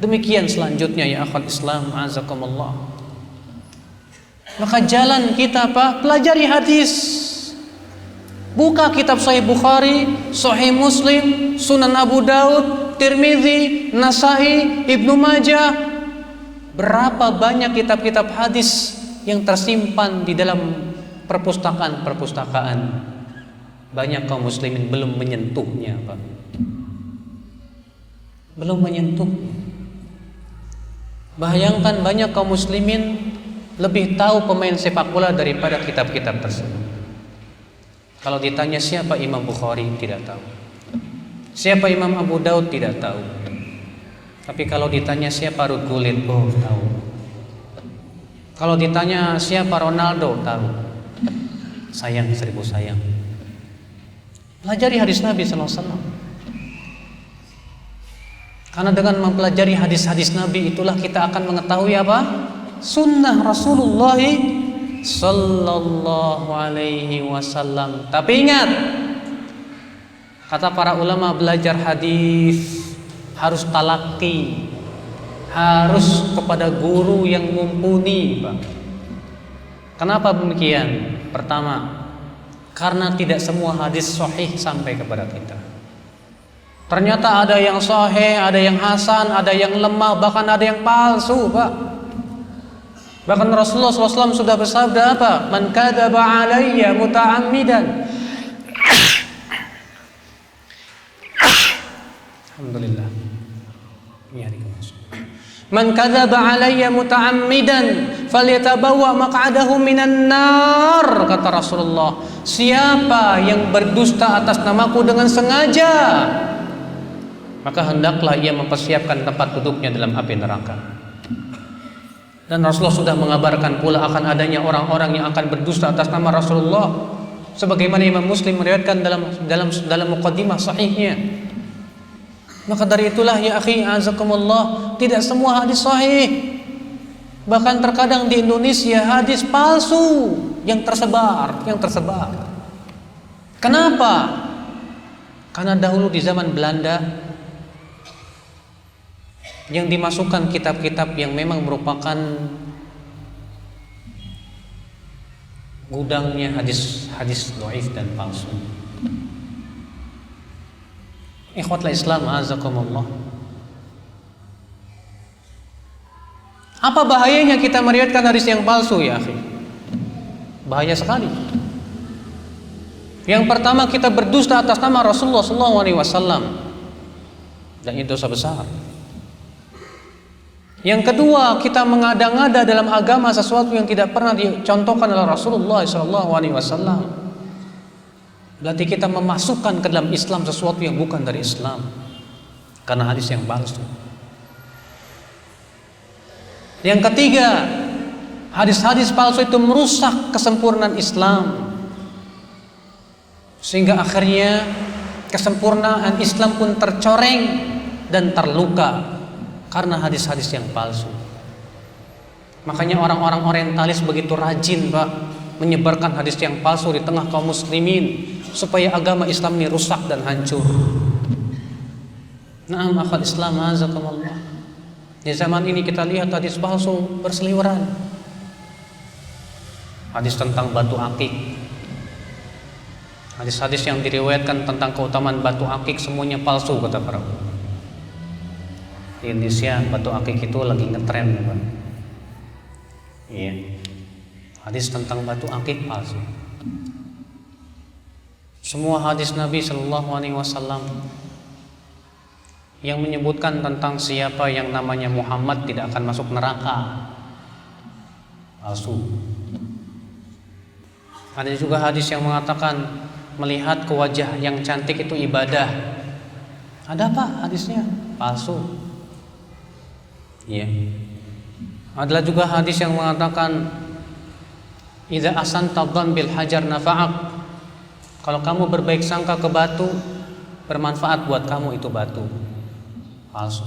Demikian selanjutnya ya akhwat Islam, azakumullah. Maka jalan kita apa? Pelajari hadis. Buka kitab Sahih Bukhari, Sahih Muslim, Sunan Abu Daud, Tirmidzi, Nasai, Ibnu Majah. Berapa banyak kitab-kitab hadis yang tersimpan di dalam perpustakaan-perpustakaan. Banyak kaum muslimin belum menyentuhnya, Pak. Belum menyentuh. Bayangkan banyak kaum muslimin lebih tahu pemain sepak bola daripada kitab-kitab tersebut. Kalau ditanya siapa Imam Bukhari, tidak tahu. Siapa Imam Abu Daud, tidak tahu. Tapi kalau ditanya siapa Ruud Gullit, oh tahu. Kalau ditanya siapa Ronaldo, tahu. Sayang, seribu sayang. Pelajari hadis Nabi SAW. Karena dengan mempelajari hadis-hadis Nabi itulah kita akan mengetahui apa? Sunnah Rasulullah Sallallahu Alaihi Wasallam. Tapi ingat, kata para ulama, belajar hadis harus talaki, harus kepada guru yang mumpuni, Pak. Kenapa demikian? Pertama, karena tidak semua hadis sahih sampai kepada kita. Ternyata ada yang sahih, ada yang hasan, ada yang lemah, bahkan ada yang palsu, Pak. Bahkan Rasulullah SAW sudah bersabda apa? Man kadzaba alayya muta'ammidan. Alhamdulillah. Man kadzaba alayya muta'ammidan falyatabawwa maq'adahu minan nar, kata Rasulullah. Siapa yang berdusta atas namaku dengan sengaja, maka hendaklah ia mempersiapkan tempat duduknya dalam api neraka. Dan Rasulullah sudah mengabarkan pula akan adanya orang-orang yang akan berdusta atas nama Rasulullah, sebagaimana Imam Muslim meriwayatkan dalam muqaddimah sahihnya. Maka dari itulah ya akhi azakumullah, tidak semua hadis sahih. Bahkan terkadang di Indonesia hadis palsu yang tersebar. Kenapa? Karena dahulu di zaman Belanda yang dimasukkan kitab-kitab yang memang merupakan gudangnya hadis dhaif dan palsu. Ikhwatul Islam azakumullah. Apa bahayanya kita meriwayatkan hadis yang palsu ya akhi? Bahaya sekali. Yang pertama, kita berdusta atas nama Rasulullah SAW, dan itu dosa besar. Yang kedua, kita mengada-ngada dalam agama sesuatu yang tidak pernah dicontohkan oleh Rasulullah SAW. Berarti kita memasukkan ke dalam Islam sesuatu yang bukan dari Islam karena hadis yang palsu. Yang ketiga, hadis-hadis palsu itu merusak kesempurnaan Islam, sehingga akhirnya kesempurnaan Islam pun tercoreng dan terluka karena hadis-hadis yang palsu. Makanya orang-orang orientalis begitu rajin, Pak, menyebarkan hadis yang palsu di tengah kaum muslimin supaya agama Islam ini rusak dan hancur. Naam akhwat Islam azakumullah. Di zaman ini kita lihat hadis palsu berseliweran. Hadis tentang batu akik, hadis-hadis yang diriwayatkan tentang keutamaan batu akik semuanya palsu, kata para ulama. Di Indonesia batu akik itu lagi ngetren, Pak. Iya. Hadis tentang batu akik palsu. Semua hadis Nabi Shallallahu Alaihi Wasallam yang menyebutkan tentang siapa yang namanya Muhammad tidak akan masuk neraka, palsu. Ada juga hadis yang mengatakan melihat ke wajah yang cantik itu ibadah. Ada apa hadisnya? Palsu. Iya. Adalah juga hadis yang mengatakan idza asanta dzan bil hajar nafa'ak. Kalau kamu berbaik sangka ke batu, bermanfaat buat kamu itu batu. Palsu.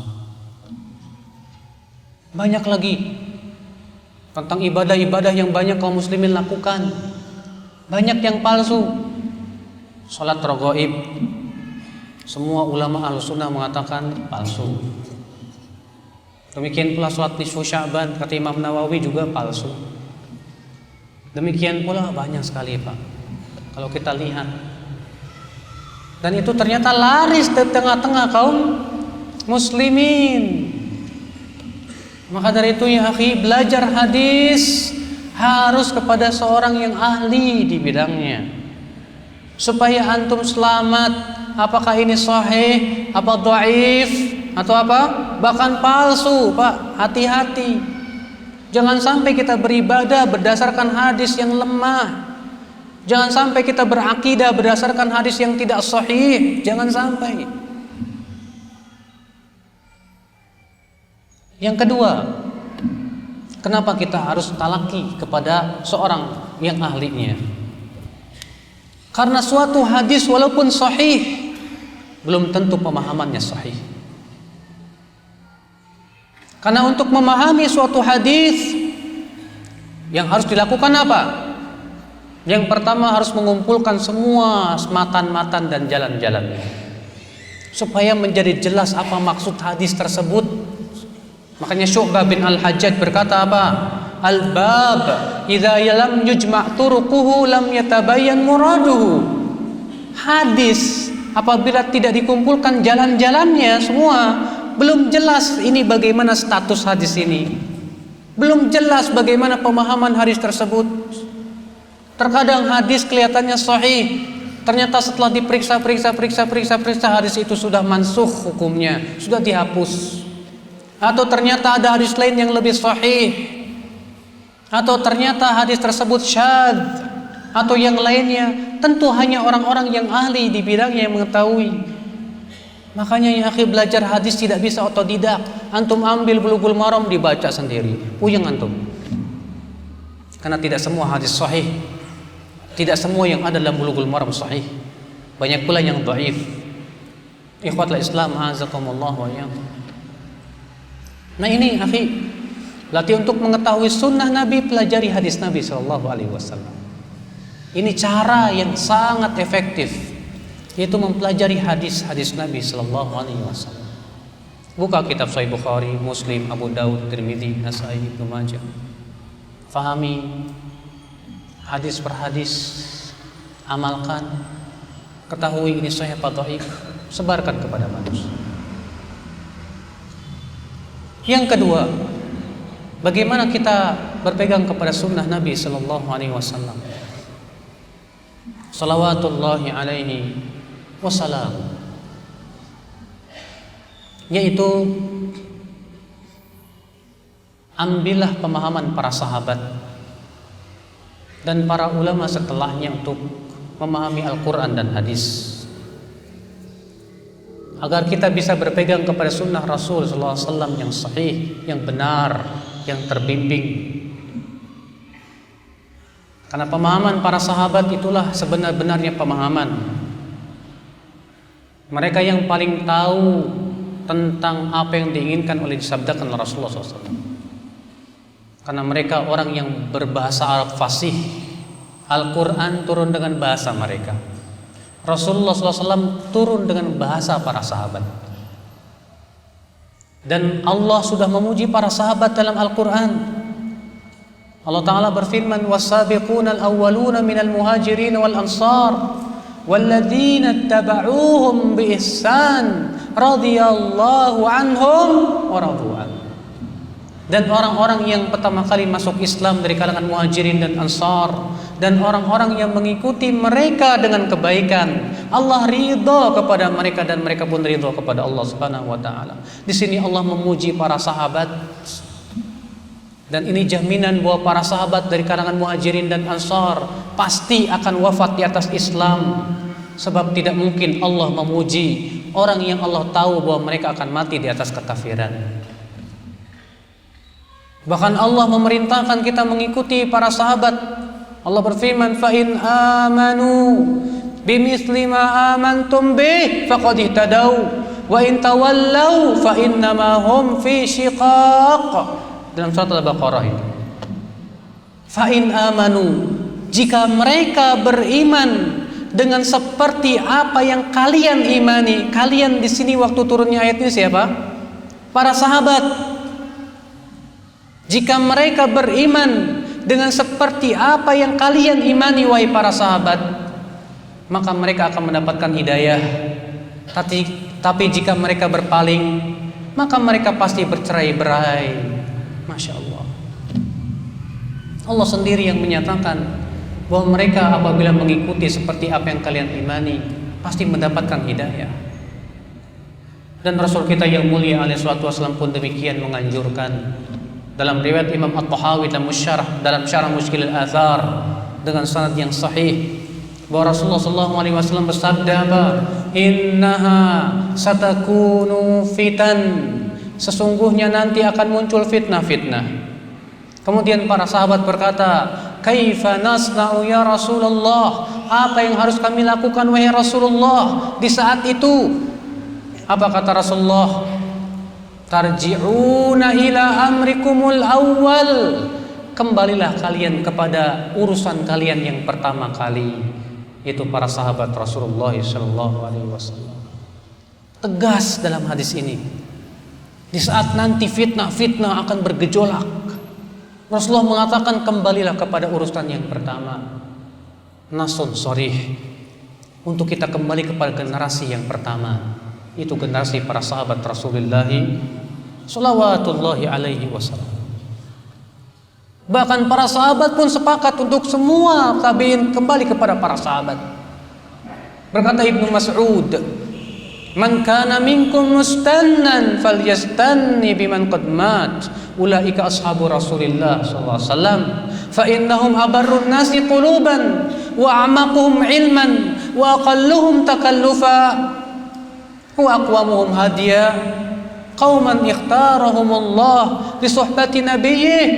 Banyak lagi tentang ibadah-ibadah yang banyak kaum muslimin lakukan. Banyak yang palsu. Salat raghaib, semua ulama Ahlussunnah mengatakan palsu. Demikian pula salat nisfu Sya'ban kata Imam Nawawi juga palsu. Demikian pula banyak sekali Pak, kalau kita lihat. Dan itu ternyata laris di tengah-tengah kaum muslimin. Maka dari itu ya akhi, belajar hadis harus kepada seorang yang ahli di bidangnya, supaya antum selamat. Apakah ini sahih, apa dhaif, atau apa? Bahkan palsu, Pak. Hati-hati. Jangan sampai kita beribadah berdasarkan hadis yang lemah. Jangan sampai kita berakidah berdasarkan hadis yang tidak sahih. Jangan sampai. Yang kedua, kenapa kita harus talaki kepada seorang yang ahlinya? Karena suatu hadis walaupun sahih, belum tentu pemahamannya sahih. Karena untuk memahami suatu hadis, yang harus dilakukan apa? Yang pertama harus mengumpulkan semua matan-matan dan jalan-jalan, supaya menjadi jelas apa maksud hadis tersebut. Makanya Syu'bah bin Al-Hajjaj berkata apa? Al-bab idza lam yujma' turuquhu lam yatabayyan muraduhu. Hadis apabila tidak dikumpulkan jalan-jalannya semua, belum jelas ini bagaimana status hadis ini. Belum jelas bagaimana pemahaman hadis tersebut. Terkadang hadis kelihatannya sahih, ternyata setelah diperiksa hadis itu sudah mansukh hukumnya, sudah dihapus. Atau ternyata ada hadis lain yang lebih sahih, atau ternyata hadis tersebut syadz, atau yang lainnya. Tentu hanya orang-orang yang ahli di bidangnya yang mengetahui. Makanya ya akhi, belajar hadis tidak bisa otodidak. Antum ambil Bulughul Maram dibaca sendiri, puyeng antum. Karena tidak semua hadis sahih, tidak semua yang ada dalam Bulughul Maram sahih. Banyak pula yang dhaif. Ikhwatul Islam, azakumullah wa iyyakum. Nah ini akhi, latih untuk mengetahui sunnah Nabi, pelajari hadis Nabi SAW. Ini cara yang sangat efektif, yaitu mempelajari hadis-hadis Nabi SAW. Buka kitab Sahih Bukhari, Muslim, Abu Daud, Tirmidzi, Nasai, Ibnu Majah. Fahami hadis per hadis, amalkan, ketahui ini sahih apa dhaif, sebarkan kepada manusia. Yang kedua, bagaimana kita berpegang kepada sunnah Nabi SAW. Salawatullahi alaihi wassalam. Yaitu ambillah pemahaman para sahabat dan para ulama setelahnya untuk memahami Al-Quran dan hadis, agar kita bisa berpegang kepada sunnah Rasul SAW yang sahih, yang benar, yang terbimbing. Karena pemahaman para sahabat itulah sebenar-benarnya pemahaman. Mereka yang paling tahu tentang apa yang diinginkan oleh disabdakan oleh Rasulullah SAW. Karena mereka orang yang berbahasa Arab fasih. Al-Quran turun dengan bahasa mereka. Rasulullah SAW turun dengan bahasa para sahabat. Dan Allah sudah memuji para sahabat dalam Al-Quran. Allah Ta'ala berfirman, "Was-sabiquna al-awwaluna minal muhajirin wal ansar walladzina ittaba'uuhum bi ihsan radhiyallahu anhum wa radu an." Dan orang-orang yang pertama kali masuk Islam dari kalangan muhajirin dan ansar, dan orang-orang yang mengikuti mereka dengan kebaikan, Allah ridha kepada mereka dan mereka pun ridha kepada Allah Subhanahu wa taala. Di sini Allah memuji para sahabat. Dan ini jaminan bahwa para sahabat dari kalangan muhajirin dan ansar pasti akan wafat di atas Islam. Sebab tidak mungkin Allah memuji orang yang Allah tahu bahwa mereka akan mati di atas kekafiran. Bahkan Allah memerintahkan kita mengikuti para sahabat. Allah berfirman, "Fa in amanu bimithli ma amantum bih faqad ihtadaw wa in tawallaw fa innama hum fi shiqaq." Dalam surat Al-Baqarah itu. Fa in amanu, jika mereka beriman dengan seperti apa yang kalian imani. Kalian di sini waktu turunnya ayat ini siapa? Para sahabat. Jika mereka beriman dengan seperti apa yang kalian imani, wahai para sahabat, maka mereka akan mendapatkan hidayah. Tapi jika mereka berpaling, maka mereka pasti bercerai-berai. Masya Allah. Allah sendiri yang menyatakan bahwa mereka apabila mengikuti seperti apa yang kalian imani, pasti mendapatkan hidayah. Dan Rasul kita yang mulia alaihi salatu wasallam pun demikian menganjurkan. Dalam riwayat Imam At-Tahawi dalam syarah Mushkil al-Athar dengan sanad yang sahih, bahwa Rasulullah SAW bersabda apa? Innaha satakunu fitan, sesungguhnya nanti akan muncul fitnah-fitnah. Kemudian para sahabat berkata, kaifa nasna'u ya Rasulullah, apa yang harus kami lakukan wahai Rasulullah di saat itu? Apa kata Rasulullah? Tarji'una ila amrikumul awwal, kembalilah kalian kepada urusan kalian yang pertama kali. Itu para sahabat Rasulullah SAW. Tegas dalam hadis ini. Di saat nanti fitnah-fitnah akan bergejolak, Rasulullah mengatakan kembalilah kepada urusan yang pertama. Nasun sharih untuk kita kembali kepada generasi yang pertama. Itu generasi para sahabat Rasulullah sallallahu alaihi wasallam. Bahkan para sahabat pun sepakat untuk semua tabi'in kembali kepada para sahabat. Berkata Ibnu Mas'ud, "Man kana minkum mustannan falyastanni biman qad mat. Ulaika ashabu Rasulillah sallallahu alaihi wasallam. Fa innahum abarrun nasi quluban wa a'maquhum ilman wa aqalluhum takallufa wa aqwamuhum hadiya. Qauman ikhtarahumullah li suhbati nabiyyih."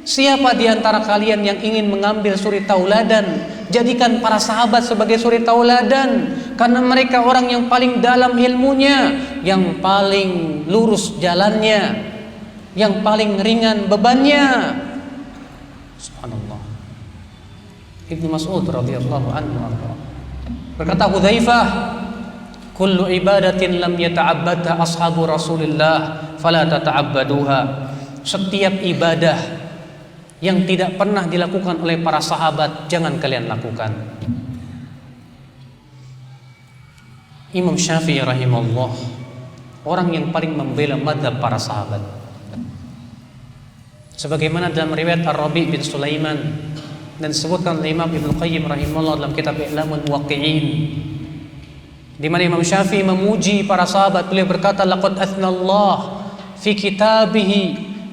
Siapa di antara kalian yang ingin mengambil suri tauladan, jadikan para sahabat sebagai suri tauladan, karena mereka orang yang paling dalam ilmunya, yang paling lurus jalannya, yang paling ringan bebannya. Subhanallah. Ibnu Mas'ud radhiyallahu anhu berkata, Hudzaifah, kullu ibadatin lam yata'abbadha ashabu Rasulillah fala tata'abbaduha. Setiap ibadah yang tidak pernah dilakukan oleh para sahabat, jangan kalian lakukan. Imam Syafi'i rahimahullah, orang yang paling membela madhab para sahabat. Sebagaimana dalam riwayat Ar-Rabi' bin Sulaiman dan disebutkan oleh Imam Ibnu Qayyim rahimahullah dalam kitab I'lamul Muwaqqi'in, di mana Imam Syafi'i memuji para sahabat. Beliau berkata, laqad athnallah fi kitabihi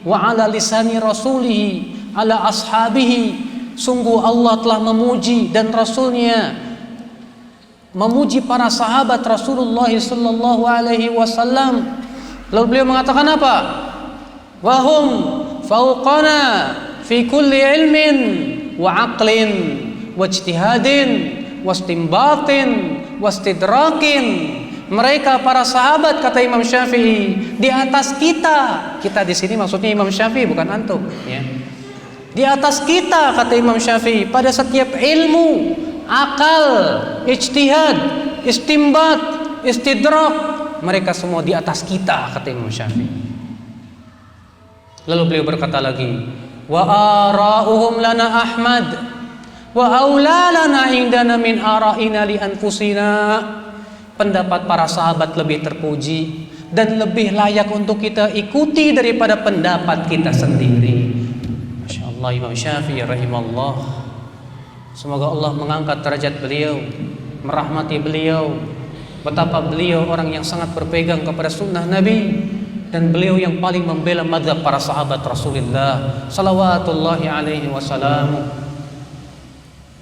wa ala lisani rasulihi ala ashabihi. Sungguh Allah telah memuji dan Rasulnya memuji para sahabat Rasulullah sallallahu alaihi wasallam. Lalu beliau mengatakan apa? Wahum fauqana fi kulli ilmin wa aqlin wa ijtihadin wa istinbatin wa istidrakin. Mereka para sahabat, kata Imam Syafi'i, di atas kita. Kita di sini maksudnya Imam Syafi'i, bukan antum, ya. Di atas kita, kata Imam Syafi'i, pada setiap ilmu, akal, ijtihad, istimbat, istidrak, mereka semua di atas kita, kata Imam Syafi'i. Lalu beliau berkata lagi, wa ara'uhum lana Ahmad wa aula lana indana min ara'ina li anfusina. Pendapat para sahabat lebih terpuji dan lebih layak untuk kita ikuti daripada pendapat kita sendiri. Imam Syafi'i rahimahullah, semoga Allah mengangkat derajat beliau, merahmati beliau. Betapa beliau orang yang sangat berpegang kepada sunnah Nabi, dan beliau yang paling membela mazhab para sahabat Rasulullah salawatullahi alaihi wasallam.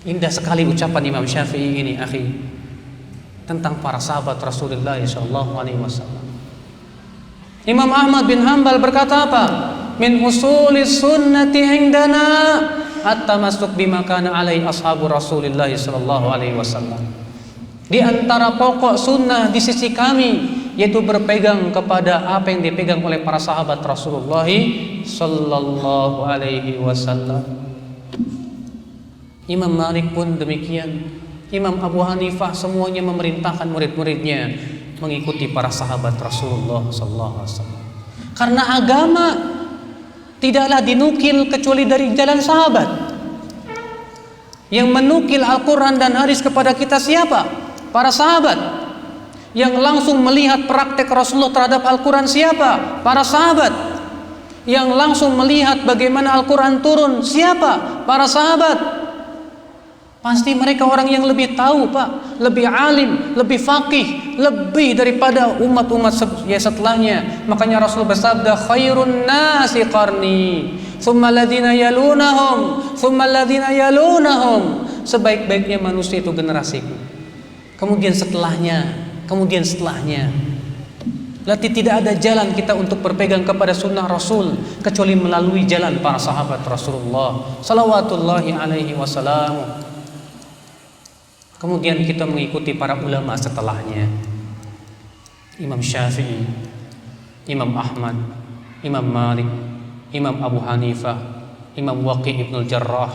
Indah sekali ucapan Imam Syafi'i ini, akhi, tentang para sahabat Rasulullah sallallahu alaihi wasallam. Imam Ahmad bin Hanbal berkata apa? min usulis sunnati indana at-tamassuk bima kana alaihi ashabu Rasulillah sallallahu alaihi wasallam. Di antara pokok sunnah di sisi kami yaitu berpegang kepada apa yang dipegang oleh para sahabat Rasulullah sallallahu alaihi wasallam. Imam Malik pun demikian, Imam Abu Hanifah, semuanya memerintahkan murid-muridnya mengikuti para sahabat Rasulullah sallallahu alaihi wasallam. Karena agama tidaklah dinukil kecuali dari jalan sahabat. Yang menukil Al-Quran dan hadis kepada kita siapa? Para sahabat. Yang langsung melihat praktek Rasulullah terhadap Al-Quran siapa? Para sahabat. Yang langsung melihat bagaimana Al-Quran turun siapa? Para sahabat. Pasti mereka orang yang lebih tahu, Pak, lebih alim, lebih faqih, lebih daripada umat-umat setelahnya. Makanya Rasul bersabda, khairun nasi qarni, thumma alladhina yalunahum, thumma alladhina yalunahum. Sebaik-baiknya manusia itu generasiku. Kemudian setelahnya. Berarti tidak ada jalan kita untuk berpegang kepada sunnah Rasul kecuali melalui jalan para sahabat Rasulullah salawatullahi alaihi wasallam. Kemudian kita mengikuti para ulama setelahnya. Imam Syafi'i, Imam Ahmad, Imam Malik, Imam Abu Hanifah, Imam Waqi' ibn al-Jarrah,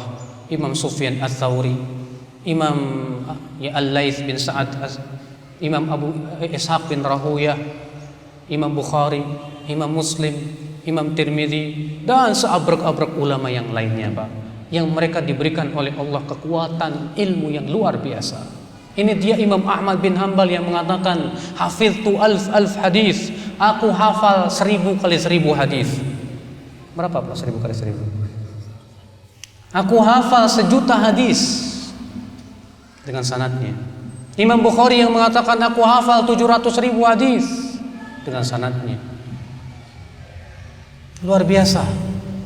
Imam Sufyan al-Thawri, Imam Al-Laits bin Sa'ad, Imam Abu Ishaq bin Rahuyah, Imam Bukhari, Imam Muslim, Imam Tirmidzi, dan seabrek-abrek ulama yang lainnya, Pak, yang mereka diberikan oleh Allah kekuatan ilmu yang luar biasa. Ini dia Imam Ahmad bin Hanbal yang mengatakan, hafiztu alf hadis, aku hafal 1000 kali 1000 hadis. Berapa, Pak? 1000 kali 1000? Aku hafal 1.000.000 hadis dengan sanadnya. Imam Bukhari yang mengatakan aku hafal 700.000 hadis dengan sanadnya. Luar biasa.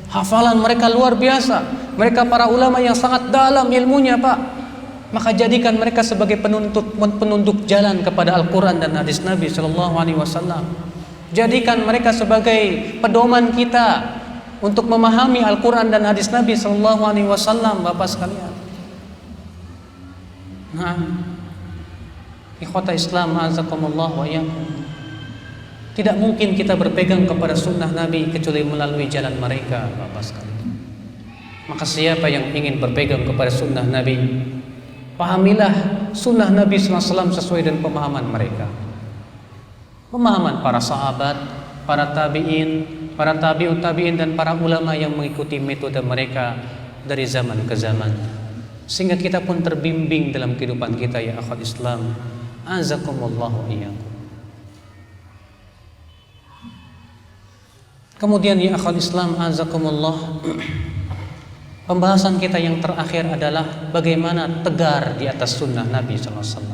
Hafalan mereka luar biasa. Mereka para ulama yang sangat dalam ilmunya, Pak. Maka jadikan mereka sebagai penunjuk jalan kepada Al-Quran dan hadis Nabi sallallahu alaihi wasallam. Jadikan mereka sebagai pedoman kita untuk memahami Al-Quran dan hadis Nabi sallallahu alaihi wasallam, Bapak sekalian. Nah, ikhwata Islam azakumullah wa iyyakum. Tidak mungkin kita berpegang kepada sunnah Nabi kecuali melalui jalan mereka, Bapak sekalian. Maka siapa yang ingin berpegang kepada sunnah Nabi, pahamilah sunnah Nabi SAW sesuai dengan pemahaman mereka. Pemahaman para sahabat, para tabi'in, para tabi'ut tabi'in, dan para ulama yang mengikuti metode mereka dari zaman ke zaman. Sehingga kita pun terbimbing dalam kehidupan kita, ya akhwat Islam azakumullah wa iyyakum. Kemudian ya akhwat Islam azakumullah, pembahasan kita yang terakhir adalah bagaimana tegar di atas sunnah Nabi SAW.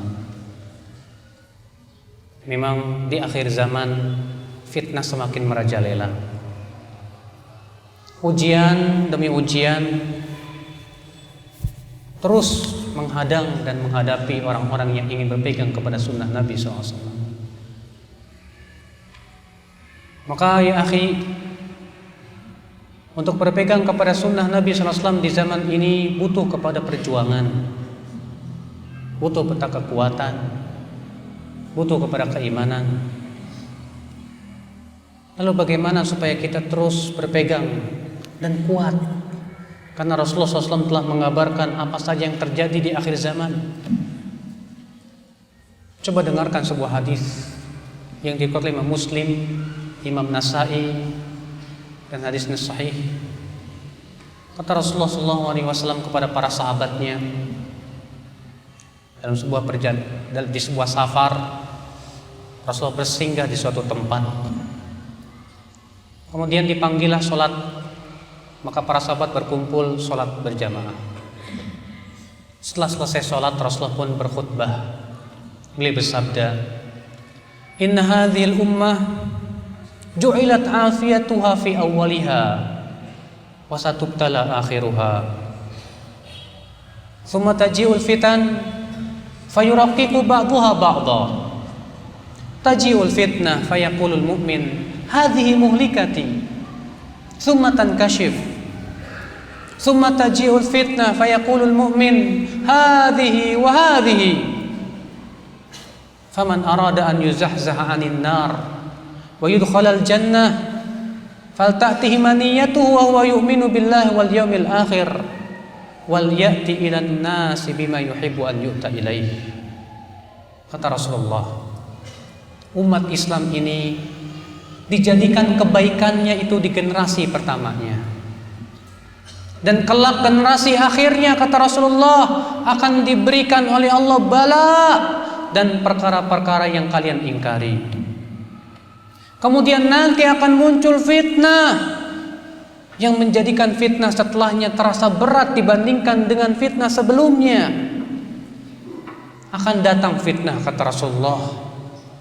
Memang di akhir zaman fitnah semakin merajalela. Ujian demi ujian terus menghadang dan menghadapi orang-orang yang ingin berpegang kepada sunnah Nabi SAW. Maka ya akhi, untuk berpegang kepada sunnah Nabi SAW di zaman ini butuh kepada perjuangan, butuh kepada kekuatan, butuh kepada keimanan. Lalu bagaimana supaya kita terus berpegang dan kuat? Karena Rasulullah SAW telah mengabarkan apa saja yang terjadi di akhir zaman. Coba dengarkan sebuah hadis yang diriwayatkan Imam Muslim, Imam Nasai, dan hadisnya sahih. Kata Rasulullah SAW kepada para sahabatnya dalam sebuah perjalanan, di sebuah safar, Rasulullah bersinggah di suatu tempat. Kemudian dipanggillah sholat. Maka para sahabat berkumpul sholat berjamaah. Setelah selesai sholat, Rasulullah pun berkhutbah. Beliau bersabda, Inna hadhil ummah ju'ilat afiyatuha fi awwaliha wa satubtala akhiruha. Thumma taji'ul fitan fayuraqiqu ba'duha ba'dha. Taji'ul fitnah fayaqulul mu'min hadhihi muhlikati. Thumma tankashif. Thumma taji'ul fitnah fayaqulul mu'min hadhihi wa hadhihi. Faman arada an yuzahzaha 'anil nar wa yudkhalal jannah falta'tihi maniyatuhu wa huwa yu'minu billahi wal yawmil akhir wal ya'ti ilan nasi bima yuhibbu an yu'ta ilaihi. Kata Rasulullah, umat Islam ini dijadikan kebaikannya itu di generasi pertamanya, dan kelak generasi akhirnya, kata Rasulullah, akan diberikan oleh Allah bala dan perkara-perkara yang kalian ingkari. Kemudian nanti akan muncul fitnah yang menjadikan fitnah setelahnya terasa berat dibandingkan dengan fitnah sebelumnya. Akan datang fitnah, kata Rasulullah.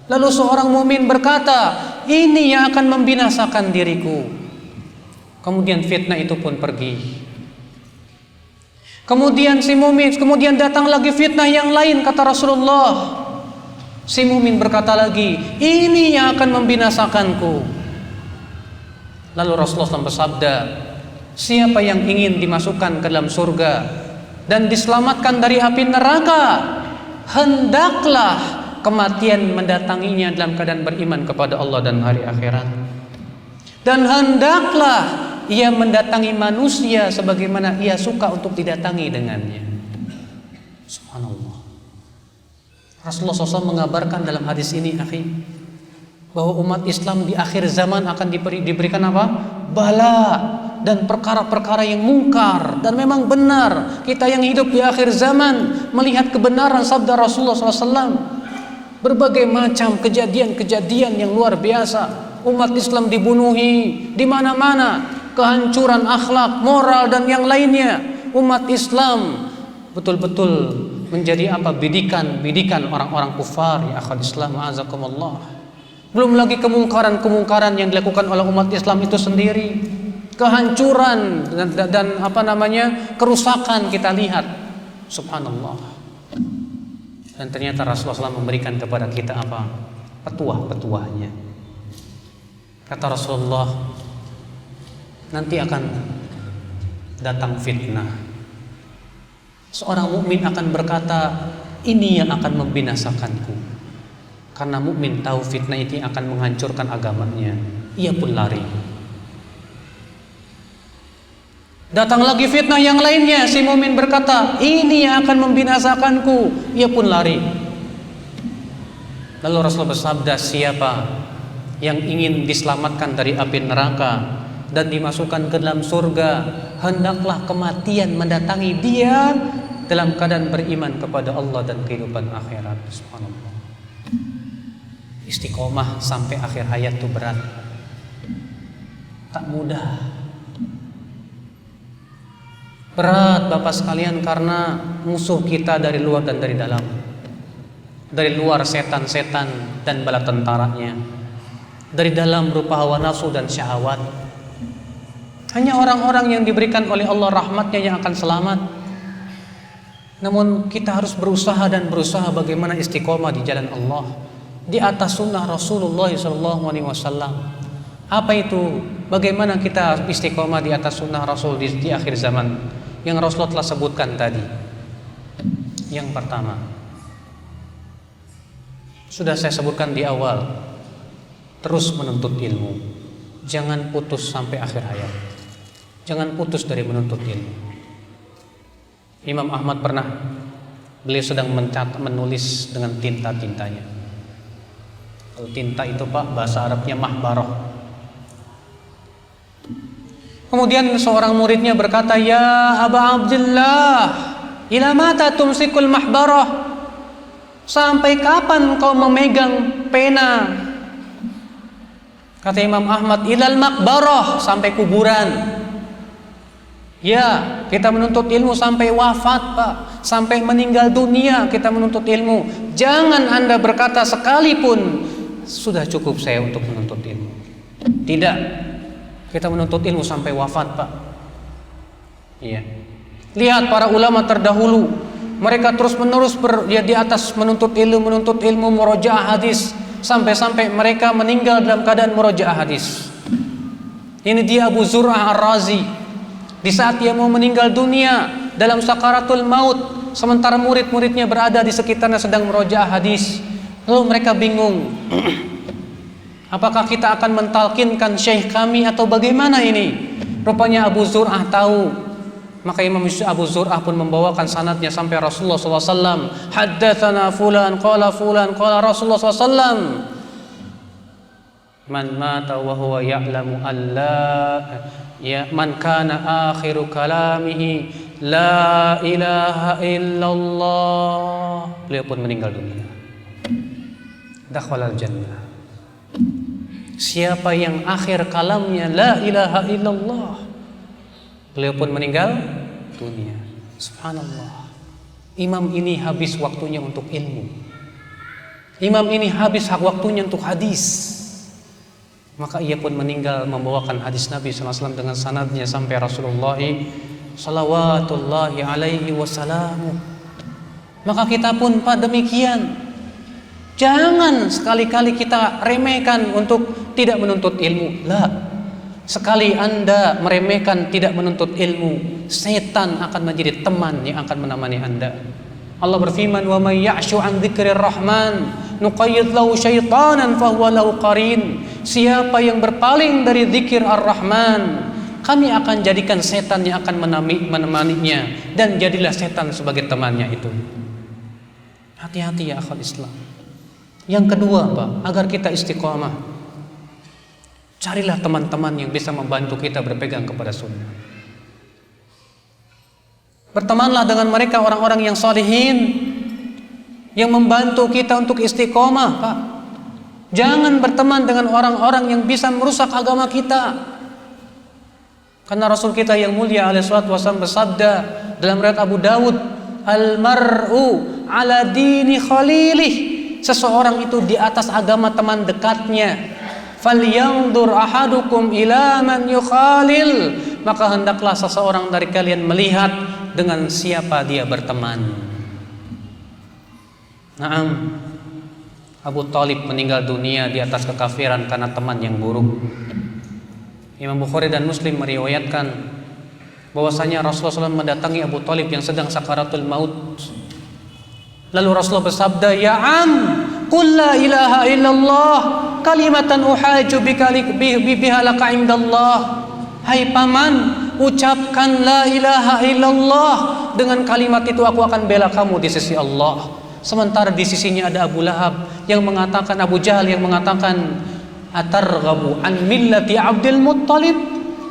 Lalu seorang mukmin berkata, ini yang akan membinasakan diriku. Kemudian fitnah itu pun pergi. Kemudian si mukmin, kemudian datang lagi fitnah yang lain, kata Rasulullah. Si mukmin berkata lagi, ini yang akan membinasakanku. Lalu Rasulullah SAW bersabda, siapa yang ingin dimasukkan ke dalam surga dan diselamatkan dari api neraka, hendaklah kematian mendatanginya dalam keadaan beriman kepada Allah dan hari akhirat. Dan hendaklah ia mendatangi manusia sebagaimana ia suka untuk didatangi dengannya. Subhanallah. Rasulullah SAW mengabarkan dalam hadis ini, akhi, bahwa umat Islam di akhir zaman akan diberikan apa? Bala dan perkara-perkara yang mungkar. Dan memang benar, kita yang hidup di akhir zaman melihat kebenaran sabda Rasulullah SAW. Berbagai macam kejadian-kejadian yang luar biasa. Umat Islam dibunuhi di mana-mana, kehancuran akhlak, moral dan yang lainnya. Umat Islam betul-betul menjadi apa? Bidikan orang-orang kufar, ya akhwat Islam, ma'azakumullah. Belum lagi kemungkaran-kemungkaran yang dilakukan oleh umat Islam itu sendiri. Kehancuran dan apa namanya? Kerusakan kita lihat. Subhanallah. Dan ternyata Rasulullah SAW memberikan kepada kita apa? Petuah-petuahnya. Kata Rasulullah, nanti akan datang fitnah. Seorang mukmin akan berkata, ini yang akan membinasakanku. Karena mukmin tahu fitnah itu akan menghancurkan agamanya. Ia pun lari. Datang lagi fitnah yang lainnya. Si mukmin berkata, ini yang akan membinasakanku. Ia pun lari. Lalu Rasulullah bersabda, siapa yang ingin diselamatkan dari api neraka dan dimasukkan ke dalam surga, hendaklah kematian mendatangi dia dalam keadaan beriman kepada Allah dan kehidupan akhirat. Subhanallah. Istiqomah sampai akhir hayat itu berat, tak mudah. Berat Bapak sekalian, karena musuh kita dari luar dan dari dalam. Dari luar setan-setan dan bala tentaranya, dari dalam berupa hawa nafsu dan syahwat. Hanya orang-orang yang diberikan oleh Allah rahmatnya yang akan selamat. Namun kita harus berusaha bagaimana istiqomah di jalan Allah, di atas sunnah Rasulullah SAW. Apa itu? Bagaimana kita istiqomah di atas sunnah Rasul di akhir zaman yang Rasulullah telah sebutkan tadi? Yang pertama, sudah saya sebutkan di awal, terus menuntut ilmu. Jangan putus sampai akhir hayat. Jangan putus dari menuntut ilmu. Imam Ahmad pernah, beliau sedang menulis dengan tinta-tintanya. Kalau tinta itu Pak, bahasa Arabnya mahbarah. Kemudian seorang muridnya berkata, ya Aba Abdullah, ila mata tumsikul mahbarah? Sampai kapan kau memegang pena? Kata Imam Ahmad, ilal makbarah, sampai kuburan. Ya, kita menuntut ilmu sampai wafat Pak, sampai meninggal dunia kita menuntut ilmu. Jangan Anda berkata sekalipun, sudah cukup saya untuk menuntut ilmu. Tidak, kita menuntut ilmu sampai wafat Pak. Iya. Lihat para ulama terdahulu, mereka terus menerus di atas menuntut ilmu, murojaah hadis, sampai-sampai mereka meninggal dalam keadaan murojaah hadis. Ini dia Abu Zur'ah Ar-Razi. Di saat dia mau meninggal dunia dalam sakaratul maut, sementara murid-muridnya berada di sekitarnya sedang merojaah hadis. Lalu mereka bingung, apakah kita akan mentalkinkan syekh kami atau bagaimana ini? Rupanya Abu Zur'ah tahu. Maka Imam Abu Zur'ah pun membawakan sanadnya sampai Rasulullah SAW. Haddatsana fulan qala Rasulullah SAW. Man mata wa huwa ya'lamu alla ya man kana akhiru kalamihi la ilaha illallah. Beliau pun meninggal dunia. Dakhalal jannah. Siapa yang akhir kalamnya la ilaha illallah, beliau pun meninggal dunia. Subhanallah. Imam ini habis waktunya untuk ilmu. Imam ini habis hak waktunya untuk hadis. Maka ia pun meninggal membawakan hadis Nabi SAW dengan sanadnya sampai Rasulullah salawatullahi alaihi wasallam. Maka kita pun demikian. Jangan sekali-kali kita remehkan untuk tidak menuntut ilmu. La. Sekali Anda meremehkan tidak menuntut ilmu, setan akan menjadi teman yang akan menemani Anda. Allah berfirman, "Wa may ya'shu 'an dzikrir rahman nuqayyid lahu syaitanan fahuwa lahu qarin." Siapa yang berpaling dari zikir Ar-Rahman, kami akan jadikan setan yang akan menemaninya, dan jadilah setan sebagai temannya itu. Hati-hati ya akhwat Islam. Yang kedua, Pak, agar kita istiqomah, carilah teman-teman yang bisa membantu kita berpegang kepada sunnah. Bertemanlah dengan mereka orang-orang yang salihin, yang membantu kita untuk istiqomah, Pak. Jangan berteman dengan orang-orang yang bisa merusak agama kita. Karena Rasul kita yang mulia alaihi salatu wasallam bersabda dalam riwayat Abu Dawud, "Al-mar'u ala dini khalilih." Seseorang itu di atas agama teman dekatnya. "Falyanzur ahadukum ila man yukhalil." Maka hendaklah seseorang dari kalian melihat dengan siapa dia berteman. Naam, Abu Thalib meninggal dunia di atas kekafiran karena teman yang buruk. Imam Bukhari dan Muslim meriwayatkan bahwasanya Rasulullah SAW mendatangi Abu Thalib yang sedang sakaratul maut. Lalu Rasulullah bersabda, "Ya am, qul la ilaha illallah kalimatan uhaju biha laka indallah." Hai paman, ucapkan la ilaha illallah, dengan kalimat itu aku akan bela kamu di sisi Allah. Sementara di sisinya ada Abu Lahab yang mengatakan, Abu Jahal yang mengatakan, "Atarghabu an millati Abdul Muttalib?"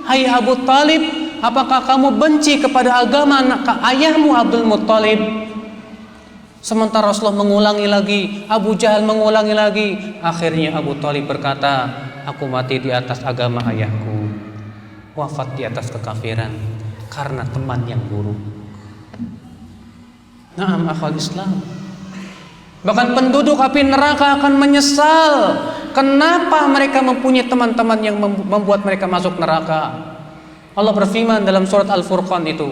Hai Abu Talib, apakah kamu benci kepada agama ayahmu Abdul Muttalib? Sementara Rasulullah mengulangi lagi, Abu Jahal mengulangi lagi. Akhirnya Abu Talib berkata, "Aku mati di atas agama ayahku, wafat di atas kekafiran karena teman yang buruk." Naam akhwal Islam. Bahkan penduduk api neraka akan menyesal. Kenapa mereka mempunyai teman-teman yang membuat mereka masuk neraka? Allah berfirman dalam surat Al-Furqan itu,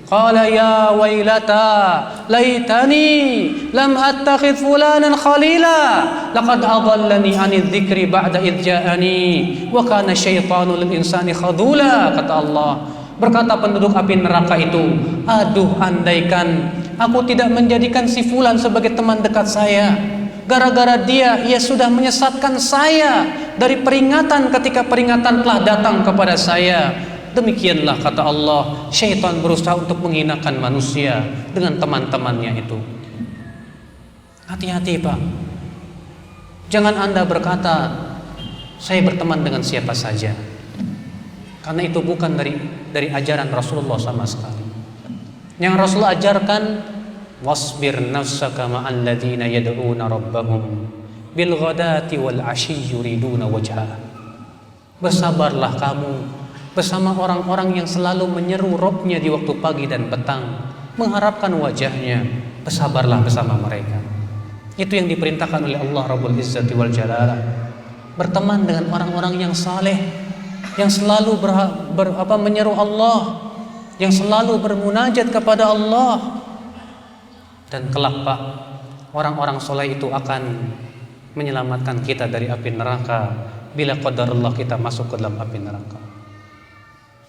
"Qala ya wailata laitani lam attakhidh fulanan khalila laqad adallani 'anidh dzikri ba'da idh ja'ani wa kana syaitanu lil insani khadula." Kata Allah, berkata penduduk api neraka itu, "Aduh, andaikan aku tidak menjadikan si fulan sebagai teman dekat saya. Gara-gara ia sudah menyesatkan saya dari peringatan ketika peringatan telah datang kepada saya." Demikianlah kata Allah, syaitan berusaha untuk menghinakan manusia dengan teman-temannya itu. Hati-hati Pak. Jangan Anda berkata, "Saya berteman dengan siapa saja." Karena itu bukan dari ajaran Rasulullah sama sekali. Yang Rasulullah ajarkan, "Wasbir nafsaka ma'al ladzina yad'una rabbahum bil ghadati wal 'ashyi yuriduna wajhah." Bersabarlah kamu bersama orang-orang yang selalu menyeru Rabb-nya di waktu pagi dan petang, mengharapkan wajahnya. Bersabarlah bersama mereka. Itu yang diperintahkan oleh Allah Rabbul Izzati wal Jalalah. Berteman dengan orang-orang yang saleh, yang selalu menyeru Allah, yang selalu bermunajat kepada Allah. Dan kelak Pak, orang-orang soleh itu akan menyelamatkan kita dari api neraka bila qadarullah kita masuk ke dalam api neraka.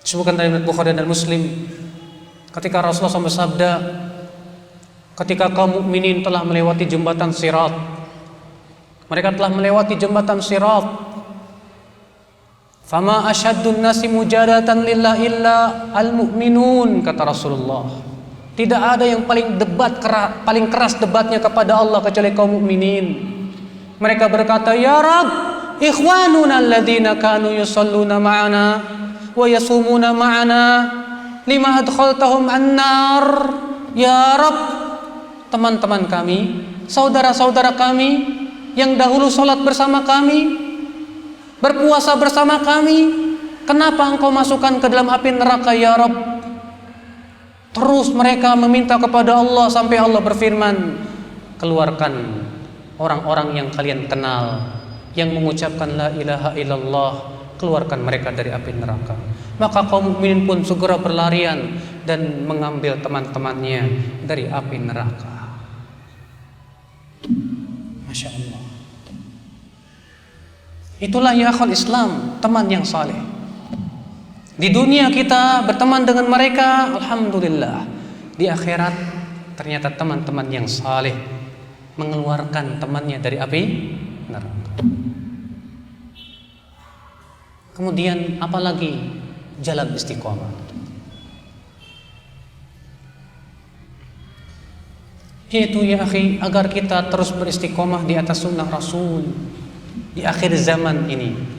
Disebutkan dari Bukhari dan Muslim, ketika Rasulullah SAW bersabda, ketika kaum mukminin telah melewati jembatan Sirat, mereka telah melewati jembatan Sirat, fama asyaddun nasi mujadatan lillah illa al-mu'minun, kata Rasulullah. Tidak ada yang paling keras debatnya kepada Allah kecuali kaum mukminin. Mereka berkata, ya Rabb, ikhwanuna alladhina kanu yusalluna ma'ana wa yasumuna ma'ana lima adkhaltahum an-nar. Ya Rabb, teman-teman kami, saudara-saudara kami yang dahulu salat bersama kami, berpuasa bersama kami, kenapa engkau masukkan ke dalam api neraka ya Rabb? Terus mereka meminta kepada Allah sampai Allah berfirman, keluarkan orang-orang yang kalian kenal yang mengucapkan la ilaha illallah, keluarkan mereka dari api neraka. Maka kaum mukminin pun segera berlarian dan mengambil teman-temannya dari api neraka. Masya Allah. Itulah ya akhwal Islam, teman yang saleh. Di dunia kita berteman dengan mereka, alhamdulillah. Di akhirat ternyata teman-teman yang saleh mengeluarkan temannya dari api neraka. Kemudian apalagi jalan istiqomah. Yaitu ya akhi, agar kita terus beristiqomah di atas sunnah Rasul di akhir zaman ini.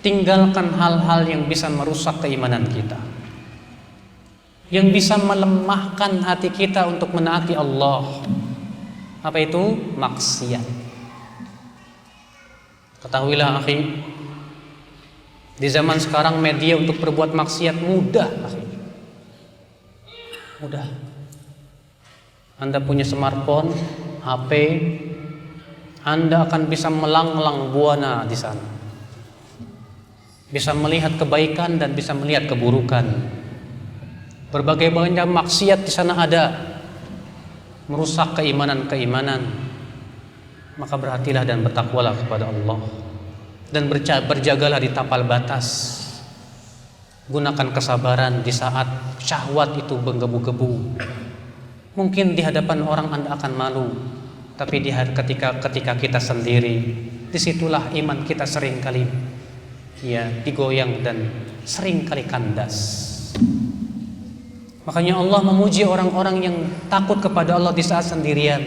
Tinggalkan hal-hal yang bisa merusak keimanan kita, yang bisa melemahkan hati kita untuk menaati Allah. Apa itu? Maksiat. Ketahuilah akhi, di zaman sekarang media untuk berbuat maksiat mudah, akhi. Mudah. Anda punya smartphone, HP, Anda akan bisa melanglang buana di sana. Bisa melihat kebaikan dan bisa melihat keburukan. Berbagai macam maksiat di sana ada, merusak keimanan-keimanan. Maka berhatilah dan bertakwalah kepada Allah, dan berjagalah di tapal batas. Gunakan kesabaran di saat syahwat itu menggebu-gebu. Mungkin di hadapan orang Anda akan malu, tapi ketika kita sendiri, disitulah iman kita seringkali digoyang dan seringkali kandas. Makanya Allah memuji orang-orang yang takut kepada Allah di saat sendirian.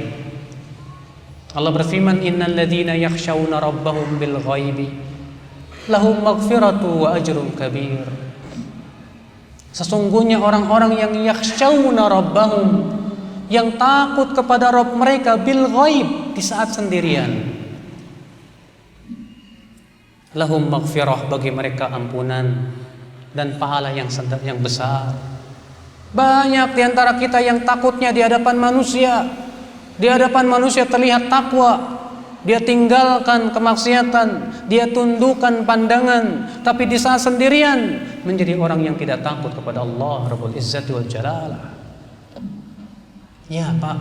Allah berfirman, innal ladzina yakhshawna rabbahum bil ghaibi lahum maghfiratu wa ajrun kabir. Sesungguhnya orang-orang yang yakhshawna rabbahum, yang takut kepada Rabb mereka bil ghaib, di saat sendirian, lahum maghfirah, bagi mereka ampunan dan pahala yang besar. Banyak di antara kita yang takutnya di hadapan manusia. Di hadapan manusia terlihat takwa, dia tinggalkan kemaksiatan, dia tundukkan pandangan, tapi di saat sendirian menjadi orang yang tidak takut kepada Allah Rabbul Izzati wal Jalalah. Ya Pak,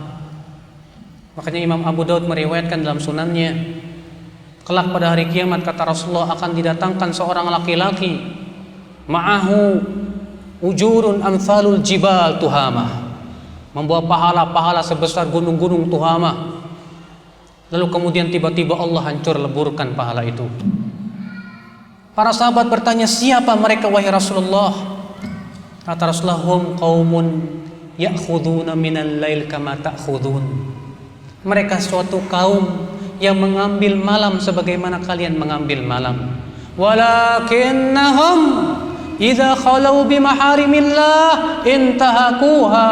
makanya Imam Abu Daud meriwayatkan dalam sunannya, kelak pada hari kiamat, kata Rasulullah, akan didatangkan seorang laki-laki, ma'ahu ujurun amsalul jibal tuhamah, membawa pahala-pahala sebesar gunung-gunung Tuhamah. Lalu kemudian tiba-tiba Allah hancur leburkan pahala itu. Para sahabat bertanya, siapa mereka wahai Rasulullah? Kata Rasulullah, hum qaumun ya'khuduna minal lail kama ta'khudun. Mereka suatu kaum yang mengambil malam sebagaimana kalian mengambil malam. Walakinnahum idza khalau bimaharimillah intahakuha.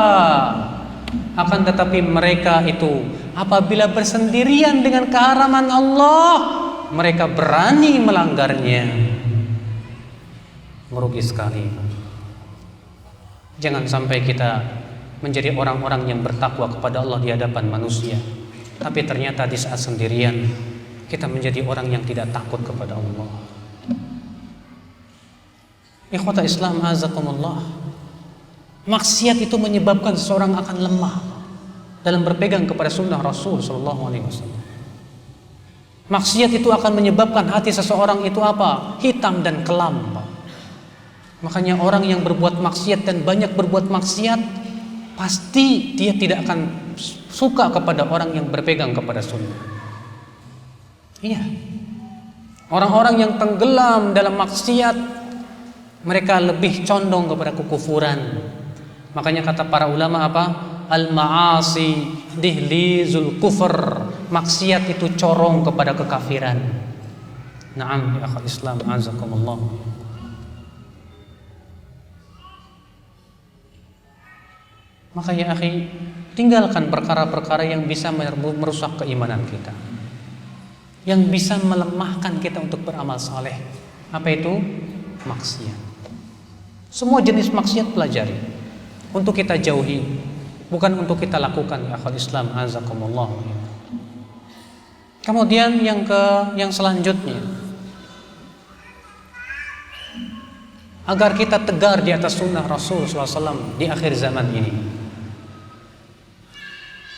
Akan tetapi mereka itu apabila bersendirian dengan keharaman Allah, mereka berani melanggarnya. Merugi sekali. Jangan sampai kita menjadi orang-orang yang bertakwa kepada Allah di hadapan manusia, tapi ternyata di saat sendirian kita menjadi orang yang tidak takut kepada Allah. Ikhwata Islam azakumullah, maksiat itu menyebabkan seseorang akan lemah dalam berpegang kepada sunnah Rasul sallallahu alaihi wasallam. Maksiat itu akan menyebabkan hati seseorang itu apa? Hitam dan kelam. Makanya orang yang berbuat maksiat dan banyak berbuat maksiat, pasti dia tidak akan suka kepada orang yang berpegang kepada sunnah. Iya. Orang-orang yang tenggelam dalam maksiat, mereka lebih condong kepada kekufuran. Makanya kata para ulama apa? Al-ma'asi dihlizul kufur. Maksiat itu corong kepada kekafiran. Naam ya akhal Islam azakumullah. Maka ya akhi, tinggalkan perkara-perkara yang bisa merusak keimanan kita, yang bisa melemahkan kita untuk beramal saleh. Apa itu? Maksiat. Semua jenis maksiat pelajari untuk kita jauhi, bukan untuk kita lakukan ya akhal Islam azakumullah. Kemudian yang selanjutnya, agar kita tegar di atas sunnah Rasul SAW di akhir zaman ini,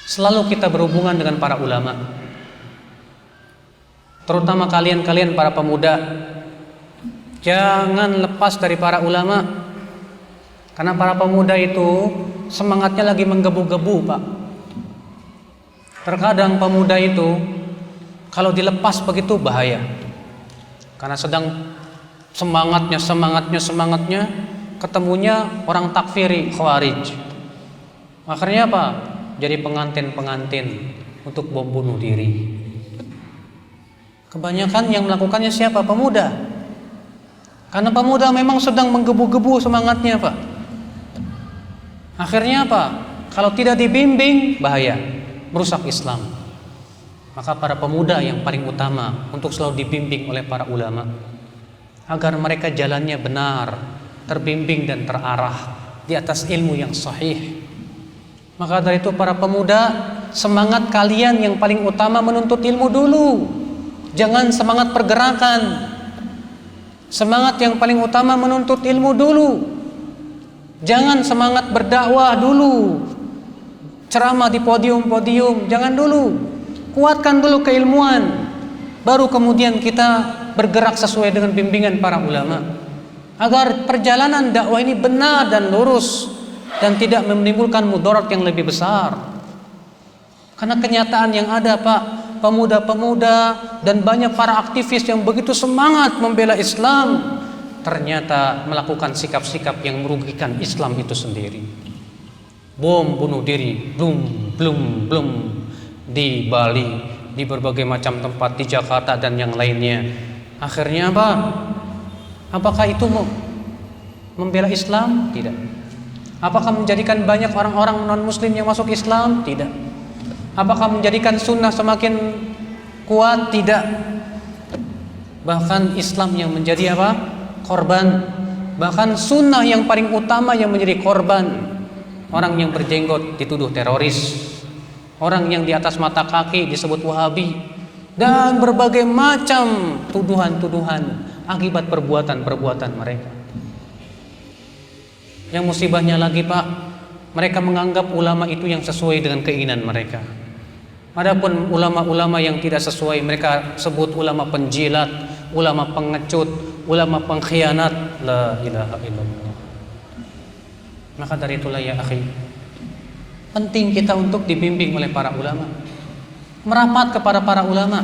selalu kita berhubungan dengan para ulama, terutama kalian para pemuda. Jangan lepas dari para ulama, karena para pemuda itu semangatnya lagi menggebu-gebu, Pak. Terkadang pemuda itu kalau dilepas begitu bahaya, karena sedang semangatnya ketemunya orang takfiri khawarij. Akhirnya apa? Jadi pengantin untuk bom bunuh diri. Kebanyakan yang melakukannya siapa? Pemuda. Karena pemuda memang sedang menggebu-gebu semangatnya, Pak. Akhirnya apa? Kalau tidak dibimbing, bahaya, merusak Islam. Maka para pemuda yang paling utama untuk selalu dibimbing oleh para ulama, agar mereka jalannya benar, terbimbing dan terarah di atas ilmu yang sahih. Maka dari itu para pemuda, semangat kalian yang paling utama menuntut ilmu dulu. Jangan semangat pergerakan. Semangat yang paling utama menuntut ilmu dulu. Jangan semangat berdakwah dulu, ceramah di podium-podium, jangan dulu. Kuatkan dulu keilmuan, baru kemudian kita bergerak sesuai dengan bimbingan para ulama, agar perjalanan dakwah ini benar dan lurus dan tidak menimbulkan mudarat yang lebih besar. Karena kenyataan yang ada, Pak, pemuda-pemuda dan banyak para aktivis yang begitu semangat membela Islam, ternyata melakukan sikap-sikap yang merugikan Islam itu sendiri. Bom bunuh diri, belum di Bali, di berbagai macam tempat, di Jakarta dan yang lainnya. Akhirnya apa? Apakah itu membela Islam? Tidak. Apakah menjadikan banyak orang-orang non-muslim yang masuk Islam? Tidak. Apakah menjadikan sunnah semakin kuat? Tidak. Bahkan Islam yang menjadi apa? Korban. Bahkan sunnah yang paling utama yang menjadi korban. Orang yang berjenggot dituduh teroris, orang yang di atas mata kaki disebut Wahabi, dan berbagai macam tuduhan-tuduhan akibat perbuatan-perbuatan mereka. Yang musibahnya lagi, Pak, mereka menganggap ulama itu yang sesuai dengan keinginan mereka. Adapun ulama-ulama yang tidak sesuai, mereka sebut ulama penjilat, ulama pengecut, ulama pengkhianat. La ilaha illallah. Maka dari itulah ya akhi, penting kita untuk dibimbing oleh para ulama, merapat kepada para ulama,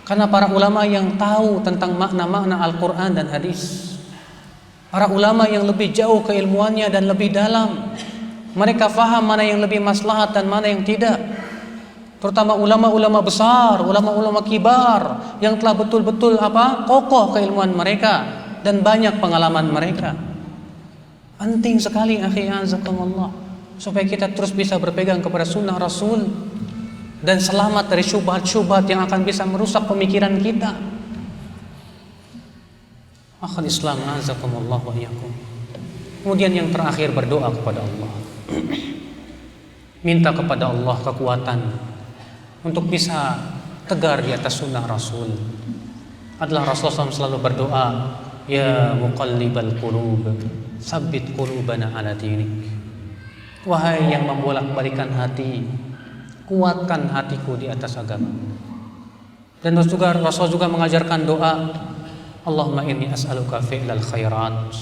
karena para ulama yang tahu tentang makna-makna Al-Quran dan hadis. Para ulama yang lebih jauh keilmuannya dan lebih dalam, mereka faham mana yang lebih maslahat dan mana yang tidak. Terutama ulama-ulama besar, ulama-ulama kibar yang telah betul-betul kokoh keilmuan mereka dan banyak pengalaman mereka. Penting sekali akhi azakumullah, supaya kita terus bisa berpegang kepada sunnah Rasul dan selamat dari syubhat-syubhat yang akan bisa merusak pemikiran kita. Akhul Islam azakumullah wa iyyakum. Kemudian yang terakhir, berdoa kepada Allah. Minta kepada Allah kekuatan untuk bisa tegar di atas sunnah Rasul. Adalah Rasulullah SAW selalu berdoa, ya muqallibal qulub, sabbit qulubana ala dinik. Wahai yang membolak-balikan hati, kuatkan hatiku di atas agama. Dan Rasul juga mengajarkan doa, Allahumma inni as'aluka fi'lal khairat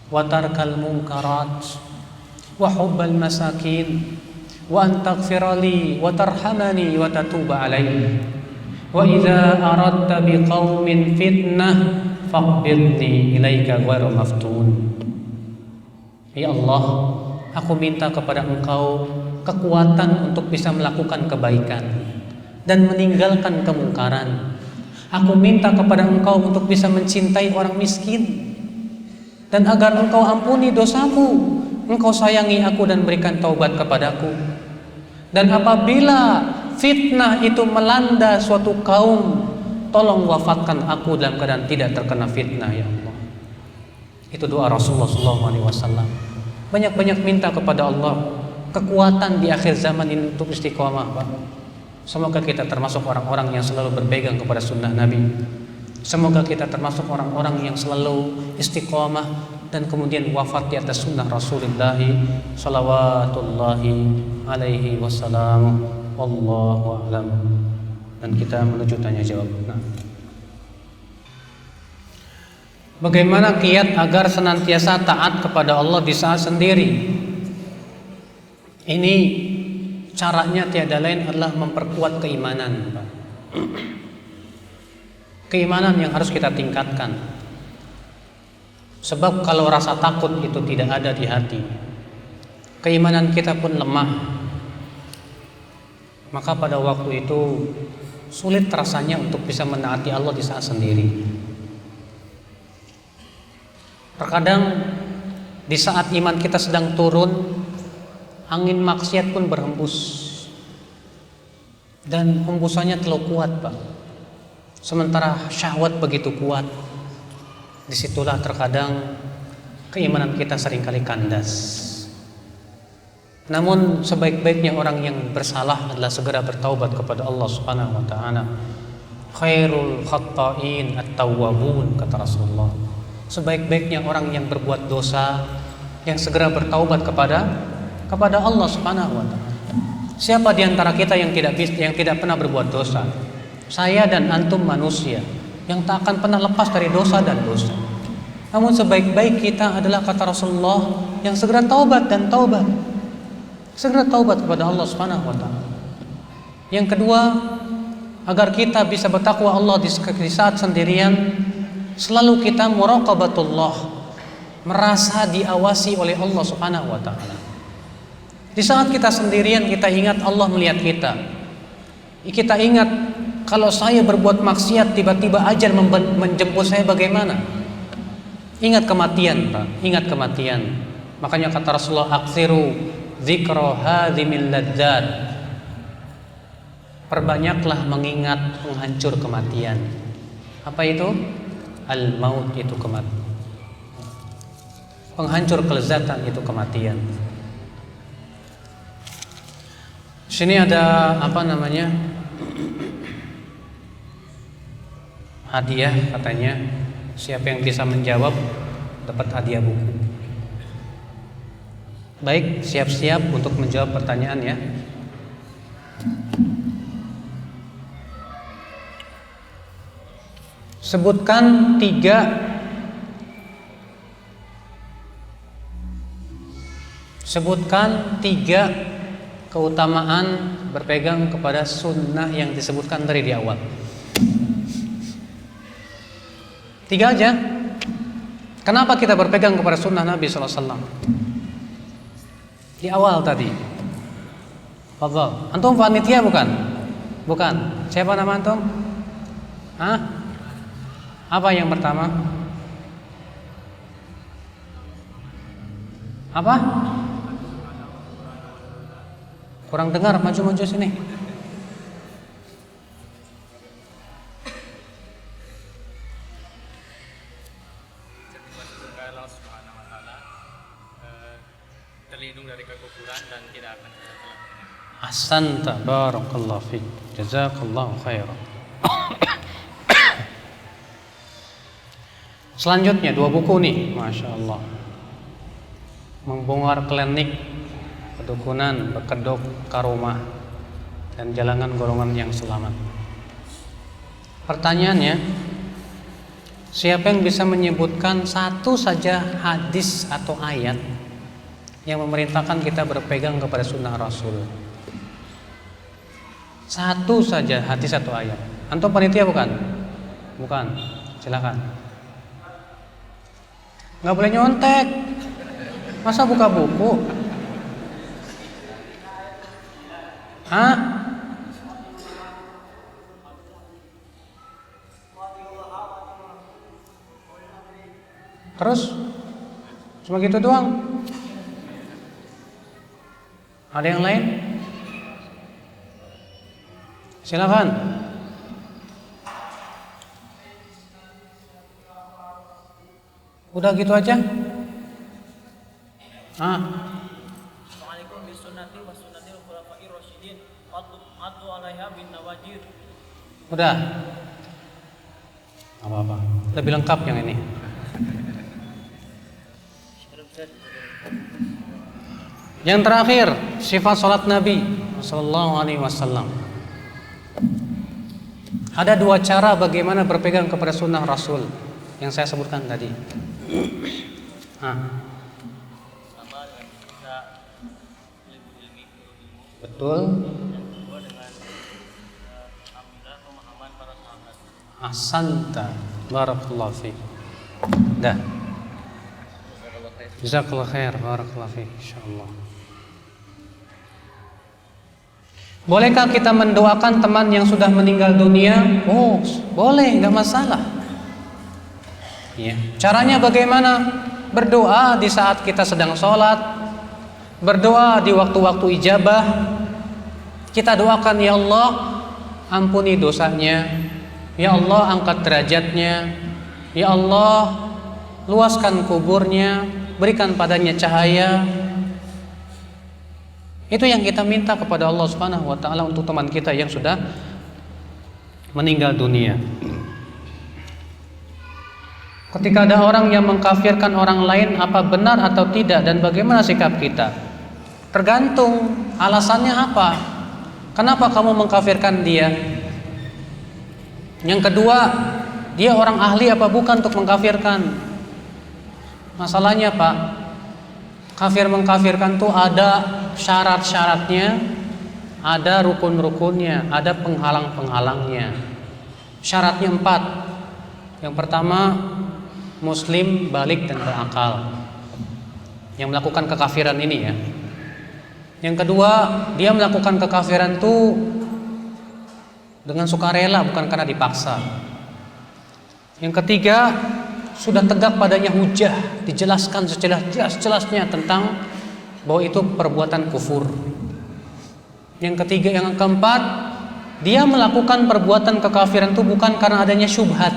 wa tarkal munkarat wa hubbal masakin wa an taghfirali wa tarhamani wa tatuba alayhi wa idza aradta biqaumin fitnah faqbidni ilaika ghairu maftun. Ya Allah, aku minta kepada Engkau kekuatan untuk bisa melakukan kebaikan dan meninggalkan kemungkaran. Aku minta kepada Engkau untuk bisa mencintai orang miskin, dan agar Engkau ampuni dosaku, Engkau sayangi aku dan berikan taubat kepadaku. Dan apabila fitnah itu melanda suatu kaum, tolong wafatkan aku dalam keadaan tidak terkena fitnah, ya Allah. Itu doa Rasulullah SAW. Banyak-banyak minta kepada Allah kekuatan di akhir zaman ini untuk istiqomah, Pak. Semoga kita termasuk orang-orang yang selalu berpegang kepada sunnah Nabi. Semoga kita termasuk orang-orang yang selalu istiqomah dan kemudian wafat di atas sunnah Rasulullah salawatullahi alaihi wasallam. Wallahu a'lam. Dan kita menuju tanya jawab. Bagaimana kiat agar senantiasa taat kepada Allah di saat sendiri? Ini caranya tiada lain adalah memperkuat keimanan, Pak. Keimanan yang harus kita tingkatkan. Sebab kalau rasa takut itu tidak ada di hati, keimanan kita pun lemah. Maka pada waktu itu sulit rasanya untuk bisa menaati Allah di saat sendiri. Terkadang di saat iman kita sedang turun, angin maksiat pun berhembus, dan hembusannya terlalu kuat, Pak. Sementara syahwat begitu kuat, disitulah terkadang keimanan kita seringkali kandas. Namun sebaik-baiknya orang yang bersalah adalah segera bertaubat kepada Allah Subhanahu wa taala. Khairul khatta'in at-tawwabun, kata Rasulullah. Sebaik-baiknya orang yang berbuat dosa yang segera bertaubat kepada Allah Subhanahu wa taala. Siapa di antara kita yang tidak pernah berbuat dosa? Saya dan antum manusia yang tak akan pernah lepas dari dosa dan dosa. Namun sebaik-baik kita adalah, kata Rasulullah, yang segera taubat dan taubat. Segera taubat kepada Allah Subhanahu wa taala. Yang kedua, agar kita bisa bertakwa Allah di saat sendirian, selalu kita muraqabatullah, merasa diawasi oleh Allah Subhanahu wa taala. Di saat kita sendirian, kita ingat Allah melihat kita. Kita ingat kalau saya berbuat maksiat, tiba-tiba ajal menjemput saya, bagaimana? Ingat kematian, Pak. Ingat kematian. Makanya kata Rasulullah, aksiru dzikra hadhimil ladzat. Perbanyaklah mengingat penghancur kematian. Apa itu? Al-maut, itu kematian. Penghancur kelezatan itu kematian. Sini ada hadiah katanya. Siapa yang bisa menjawab dapat hadiah buku. Baik, siap-siap untuk menjawab pertanyaan ya. Sebutkan tiga keutamaan berpegang kepada sunnah yang disebutkan dari di awal. 3 aja. Kenapa kita berpegang kepada sunnah Nabi SAW di awal tadi? Fadhal. Antum panitia bukan? Bukan. Siapa nama antum? Hah? Apa yang pertama? Apa? Kurang dengar, maju-maju sini. Terlindung dari kekufuran dan tidak akan Ahsanta, barakallahu fiik. Jazakallahu khairan. Selanjutnya 2 buku nih, Masya Allah. Membongkar klinik, kedukunan, berkedok, karomah, dan jalangan golongan yang selamat. Pertanyaannya, Siapa yang bisa menyebutkan satu saja hadis atau ayat yang memerintahkan kita berpegang kepada sunnah Rasul? Satu saja hadis atau ayat. Antum panitia bukan? Bukan. Silakan. Nggak boleh nyontek. Masa buka buku? Hah? Terus? Cuma gitu doang? Ada yang lain? Silakan. Udah gitu aja? Assalamualaikum bisunnati wa sunnatil khulafa'ir rasyidin addu 'alaiha bin nawajir. Udah. Apa-apa. Lebih lengkap yang ini. Yang terakhir, sifat salat Nabi sallallahu alaihi wasallam. Ada dua cara bagaimana berpegang kepada sunnah Rasul yang saya sebutkan tadi. Sama dengan kita ilmu. Betul. Yang kedua dengan alhamdulillah pemahaman para sahabat. Ahsanta. Barakallahu fiik. Dah. Jazakallahu khair. Barakallahu fiik. Insyaallah. Bolehkah kita mendoakan teman yang sudah meninggal dunia? Oh, boleh, nggak masalah. Ya. Caranya bagaimana? Berdoa di saat kita sedang sholat, berdoa di waktu-waktu ijabah. Kita doakan, ya Allah, ampuni dosanya, ya Allah, angkat derajatnya, ya Allah, luaskan kuburnya, berikan padanya cahaya. Itu yang kita minta kepada Allah Subhanahu wa taala untuk teman kita yang sudah meninggal dunia. Ketika ada orang yang mengkafirkan orang lain, apa benar atau tidak dan bagaimana sikap kita? Tergantung alasannya apa. Kenapa kamu mengkafirkan dia? Yang kedua, dia orang ahli apa bukan untuk mengkafirkan? Masalahnya, Pak, kafir mengkafirkan tuh ada syarat-syaratnya, ada rukun-rukunnya, ada penghalang-penghalangnya. Syaratnya 4. Yang pertama, muslim balik dan berakal yang melakukan kekafiran ini ya. Yang kedua, dia melakukan kekafiran itu dengan sukarela, bukan karena dipaksa. Yang ketiga, sudah tegak padanya hujah, dijelaskan sejelas-jelasnya tentang bahwa itu perbuatan kufur. Yang ketiga, yang keempat, dia melakukan perbuatan kekafiran itu bukan karena adanya syubhat.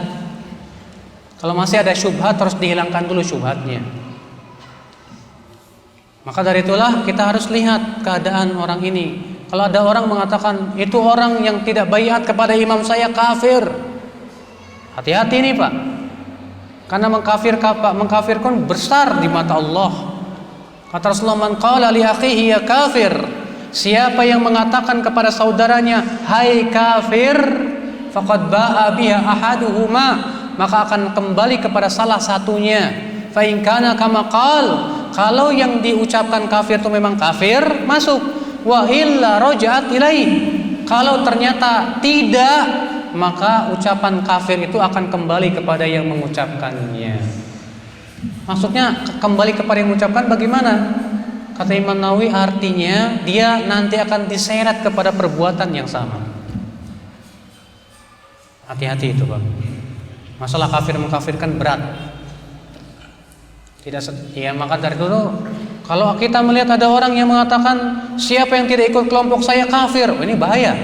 Kalau masih ada syubhat, harus dihilangkan dulu syubhatnya. Maka dari itulah kita harus lihat keadaan orang ini. Kalau ada orang mengatakan itu orang yang tidak baiat kepada imam saya kafir, hati-hati nih Pak. Karena mengkafirkan besar di mata Allah. Kata Rasulullah, man qala li akhihi ya kafir, siapa yang mengatakan kepada saudaranya hai kafir, faqad ba'a biha ahaduhuma, maka akan kembali kepada salah satunya. Fa in kana kama qal, kalau yang diucapkan kafir itu memang kafir, masuk. Wa illa raja'at ilaih, kalau ternyata tidak, maka ucapan kafir itu akan kembali kepada yang mengucapkannya. Maksudnya kembali kepada yang mengucapkan bagaimana? Kata Imam Nawawi, artinya dia nanti akan diseret kepada perbuatan yang sama. Hati-hati itu Pak. Masalah kafir mengkafirkan berat. Ya maka dari dulu kalau kita melihat ada orang yang mengatakan siapa yang tidak ikut kelompok saya kafir, ini bahaya.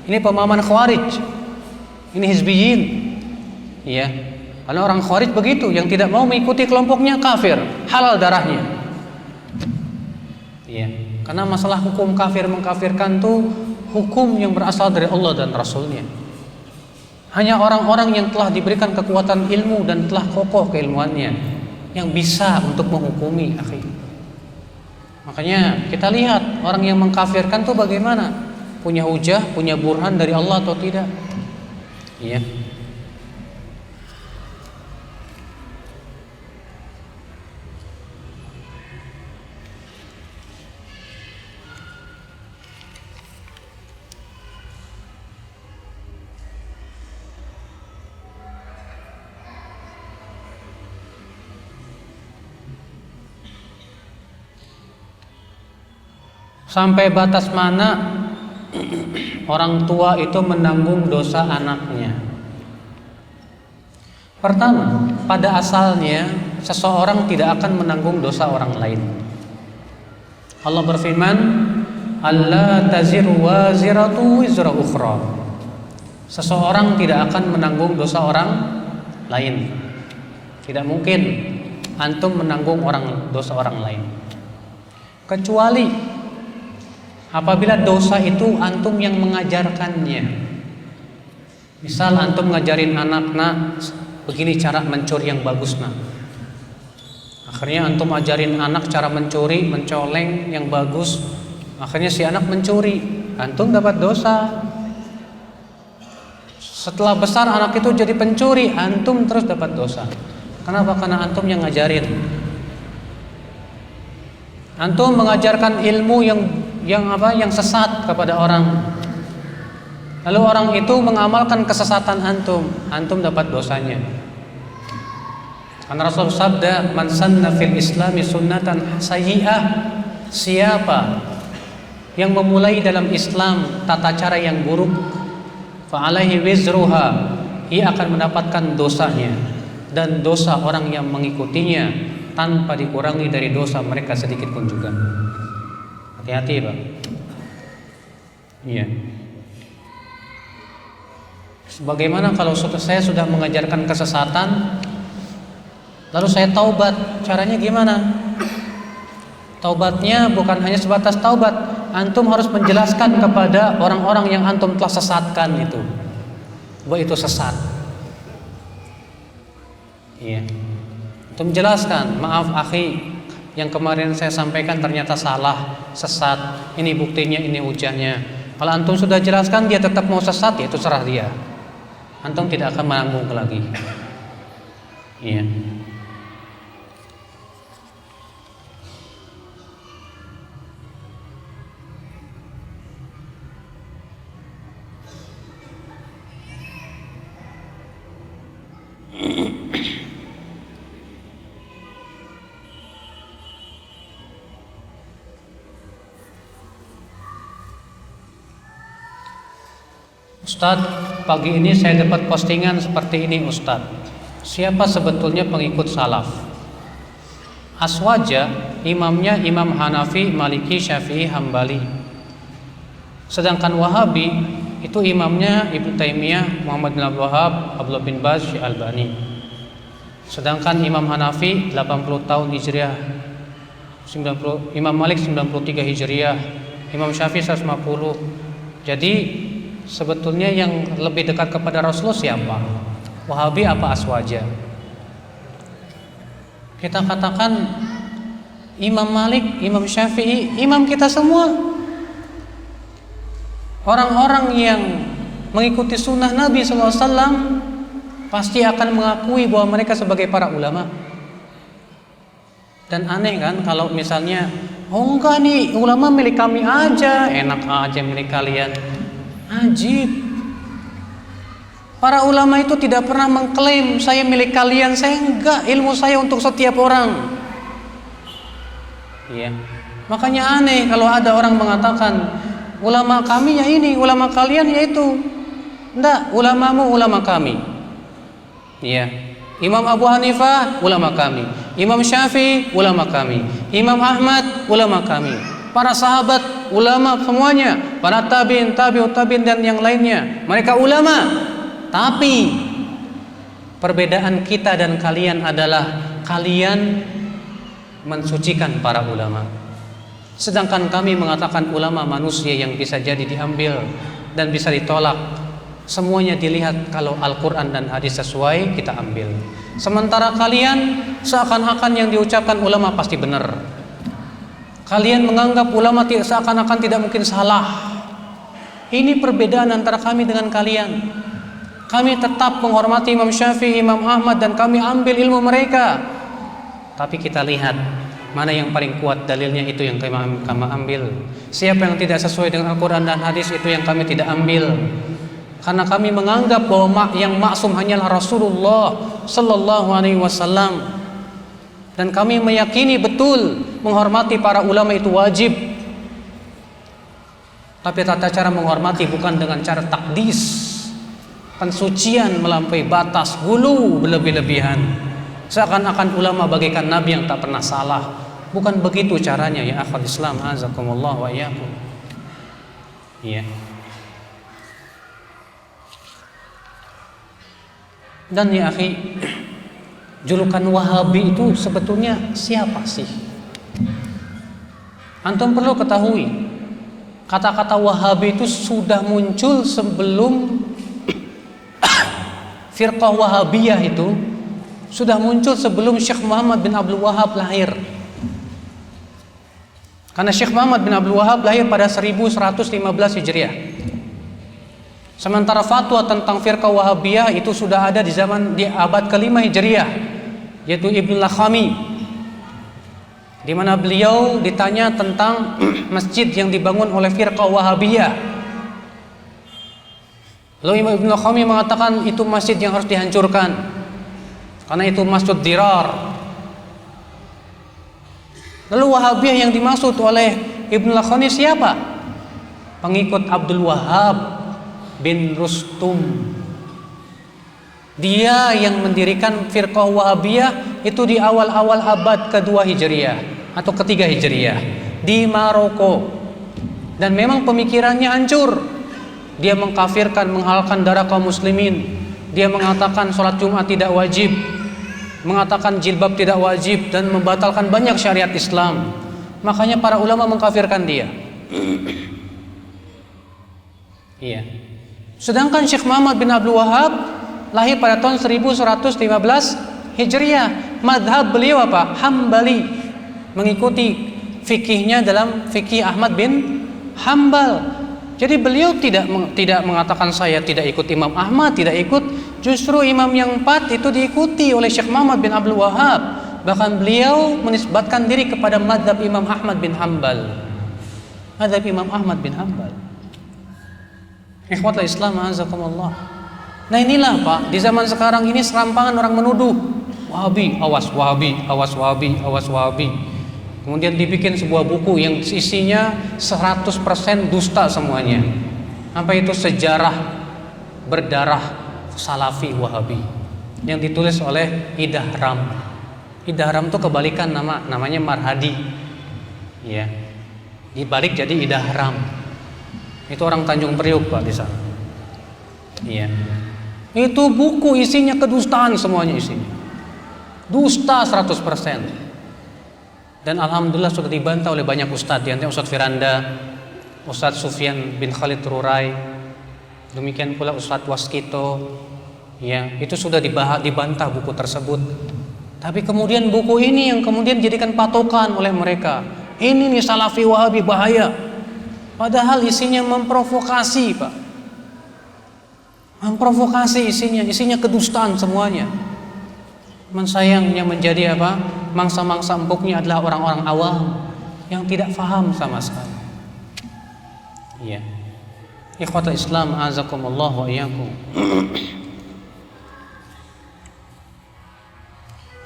Ini pemahaman Khawarij. Ini hizbiyin. Ya. Karena orang Khawarij begitu, yang tidak mau mengikuti kelompoknya kafir, halal darahnya. Ya. Karena masalah hukum kafir mengkafirkan itu hukum yang berasal dari Allah dan Rasulnya. Hanya orang-orang yang telah diberikan kekuatan ilmu dan telah kokoh keilmuannya yang bisa untuk menghukumi, akhi. Makanya kita lihat orang yang mengkafirkan itu bagaimana, punya hujah, punya burhan dari Allah atau tidak. Iya. Sampai batas mana orang tua itu menanggung dosa anaknya? Pertama, pada asalnya seseorang tidak akan menanggung dosa orang lain. Allah berfirman, "Alla taziru waziratu wizra ukhra." Seseorang tidak akan menanggung dosa orang lain. Tidak mungkin antum menanggung dosa orang lain. Kecuali apabila dosa itu antum yang mengajarkannya. Misal antum ngajarin anak, "Nak, begini cara mencuri yang bagus, nak." Akhirnya antum ajarin anak cara mencuri, mencoleng yang bagus. Akhirnya si anak mencuri, antum dapat dosa. Setelah besar anak itu jadi pencuri, antum terus dapat dosa. Kenapa? Karena antum yang ngajarin. Antum mengajarkan ilmu yang sesat kepada orang. Lalu orang itu mengamalkan kesesatan antum dapat dosanya. Karena Rasul sabda, "Man sanna fil islami sunnatan sayyi'ah." Siapa yang memulai dalam Islam tata cara yang buruk, fa alaihi wizruha, ia akan mendapatkan dosanya dan dosa orang yang mengikutinya tanpa dikurangi dari dosa mereka sedikit pun juga. Hati-hati, Pak. Iya. Bagaimana kalau saya sudah mengajarkan kesesatan, lalu saya taubat? Caranya gimana? Taubatnya bukan hanya sebatas taubat, antum harus menjelaskan kepada orang-orang yang antum telah sesatkan itu bahwa itu sesat. Iya. Antum jelaskan, "Maaf akhi, yang kemarin saya sampaikan ternyata salah, sesat. Ini buktinya, ini hujahnya." Kalau antum sudah jelaskan dia tetap mau sesat, ya itu serah dia. Antum tidak akan menanggung lagi. Iya. Ustadz, pagi ini saya dapat postingan seperti ini, Ustadz. Siapa sebetulnya pengikut salaf? Aswaja, imamnya Imam Hanafi, Maliki, Syafi'i, Hambali. Sedangkan Wahabi itu imamnya Ibnu Taimiyah, Muhammad bin Abdul Wahab, Abdullah bin Baz, Syekh Albani. Sedangkan Imam Hanafi 80 tahun Hijriah, Imam Malik 93 Hijriah, Imam Syafi'i 150. Jadi sebetulnya yang lebih dekat kepada Rasulullah siapa? Wahabi apa Aswaja? Kita katakan Imam Malik, Imam Syafi'i, imam kita semua. Orang-orang yang mengikuti sunnah Nabi SAW pasti akan mengakui bahwa mereka sebagai para ulama. Dan aneh kan kalau misalnya, "Oh enggak nih, ulama milik kami aja." Enak aja milik kalian. Ajib. Para ulama itu tidak pernah mengklaim saya milik kalian. Saya enggak, ilmu saya untuk setiap orang. Iya. Makanya aneh kalau ada orang mengatakan ulama kami ya ini, ulama kalian ya itu. Enggak, ulamamu ulama kami. Iya. Imam Abu Hanifah ulama kami, Imam Syafi'i ulama kami, Imam Ahmad ulama kami. Para sahabat ulama semuanya, para tabi'in, tabi'ut tabi'in dan yang lainnya, mereka ulama. Tapi perbedaan kita dan kalian adalah kalian mensucikan para ulama, sedangkan kami mengatakan ulama manusia yang bisa jadi diambil dan bisa ditolak. Semuanya dilihat kalau Al-Quran dan hadis sesuai kita ambil. Sementara kalian seakan-akan yang diucapkan ulama pasti benar. Kalian menganggap ulama seakan-akan tidak mungkin salah. Ini perbedaan antara kami dengan kalian. Kami tetap menghormati Imam Syafi'i, Imam Ahmad, dan kami ambil ilmu mereka. Tapi kita lihat mana yang paling kuat dalilnya, itu yang kami ambil. Siapa yang tidak sesuai dengan Al-Quran dan hadis, itu yang kami tidak ambil. Karena kami menganggap bahwa yang maksum hanyalah Rasulullah Sallallahu Alaihi Wasallam. Dan kami meyakini betul menghormati para ulama itu wajib. Tapi tata cara menghormati bukan dengan cara takdis, pensucian melampaui batas, gulu berlebih-lebihan, seakan-akan ulama bagaikan nabi yang tak pernah salah. Bukan begitu caranya ya akhwat Islam, azakumullah wa iyyakum. Iya. Dan ya akhi, julukan Wahabi itu sebetulnya siapa sih? Antum perlu ketahui, kata-kata Wahabi itu sudah muncul sebelum firqah Wahabiyah itu sudah muncul sebelum Syekh Muhammad bin Abdul Wahab lahir. Karena Syekh Muhammad bin Abdul Wahab lahir pada 1115 Hijriah. Sementara fatwa tentang firqah Wahabiyah itu sudah ada di abad ke-5 Hijriah, yaitu Ibnu Lakhami, di mana beliau ditanya tentang masjid yang dibangun oleh firqah Wahabiyah. Lalu Imam Ibnu Lakhami mengatakan itu masjid yang harus dihancurkan karena itu masjid dirar. Lalu Wahabiyah yang dimaksud oleh Ibnu Lakhami siapa? Pengikut Abdul Wahab bin Rustum. Dia yang mendirikan firqah Wahabiyah itu di awal-awal abad kedua Hijriah atau ketiga Hijriah di Maroko. Dan memang pemikirannya hancur. Dia mengkafirkan, menghalalkan darah kaum muslimin. Dia mengatakan sholat Jumat tidak wajib, mengatakan jilbab tidak wajib, dan membatalkan banyak syariat Islam. Makanya para ulama mengkafirkan dia. Iya. Sedangkan Syekh Muhammad bin Abdul Wahab lahir pada tahun 1115 Hijriah. Madhab beliau apa? Hambali. Mengikuti fikihnya dalam fikih Ahmad bin Hambal. Jadi beliau tidak mengatakan saya tidak ikut Imam Ahmad, tidak ikut. Justru imam yang 4 itu diikuti oleh Syekh Muhammad bin Abdul Wahab. Bahkan beliau menisbatkan diri kepada madhab Imam Ahmad bin Hambal. Madhab Imam Ahmad bin Hambal. Ikhwatul Islam, azakumullah. Nah inilah Pak, di zaman sekarang ini serampangan orang menuduh Wahabi, awas Wahabi, awas Wahabi, awas Wahabi. Kemudian dibikin sebuah buku yang isinya 100% dusta semuanya. Apa itu? Sejarah berdarah Salafi Wahabi yang ditulis oleh Idahram. Idahram itu kebalikan namanya Marhadi. Ya. Dibalik jadi Idahram. Itu orang Tanjung Priuk Pak di sana. Iya. Itu buku isinya kedustaan semuanya isinya. Dusta 100%. Dan alhamdulillah sudah dibantah oleh banyak ustadz, di antaranya Ustadz Firanda, Ustadz Sufyan bin Khalid Rurai, demikian pula Ustadz Waskito. Ya, itu sudah dibantah buku tersebut. Tapi kemudian buku ini yang kemudian dijadikan patokan oleh mereka. Ini nih Salafi Wahabi bahaya. Padahal isinya memprovokasi Pak. Memprovokasi isinya kedustaan semuanya. Sayangnya menjadi apa? Mangsa-mangsa empuknya adalah orang-orang awam yang tidak faham sama sekali. Iya. Ikhwatul Islam, azakumullah wa iyyakum.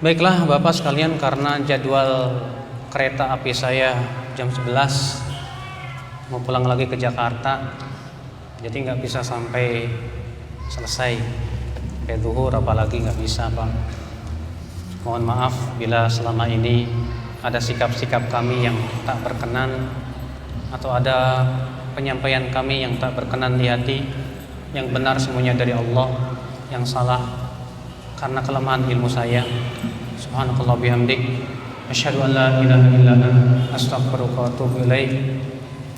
Baiklah Bapak sekalian, karena jadwal kereta api saya jam 11 mau pulang lagi ke Jakarta, jadi nggak bisa sampai selesai sampai zuhur, apalagi nggak bisa Pak. Mohon maaf bila selama ini ada sikap-sikap kami yang tak berkenan atau ada penyampaian kami yang tak berkenan di hati. Yang benar semuanya dari Allah, yang salah karena kelemahan ilmu saya. Subhanakallah bihamdik, asyhadu an la ilaha illa anta, astaghfiruka wa atubu ilaik.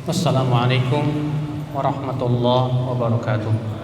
Wassalamualaikum warahmatullahi wabarakatuh.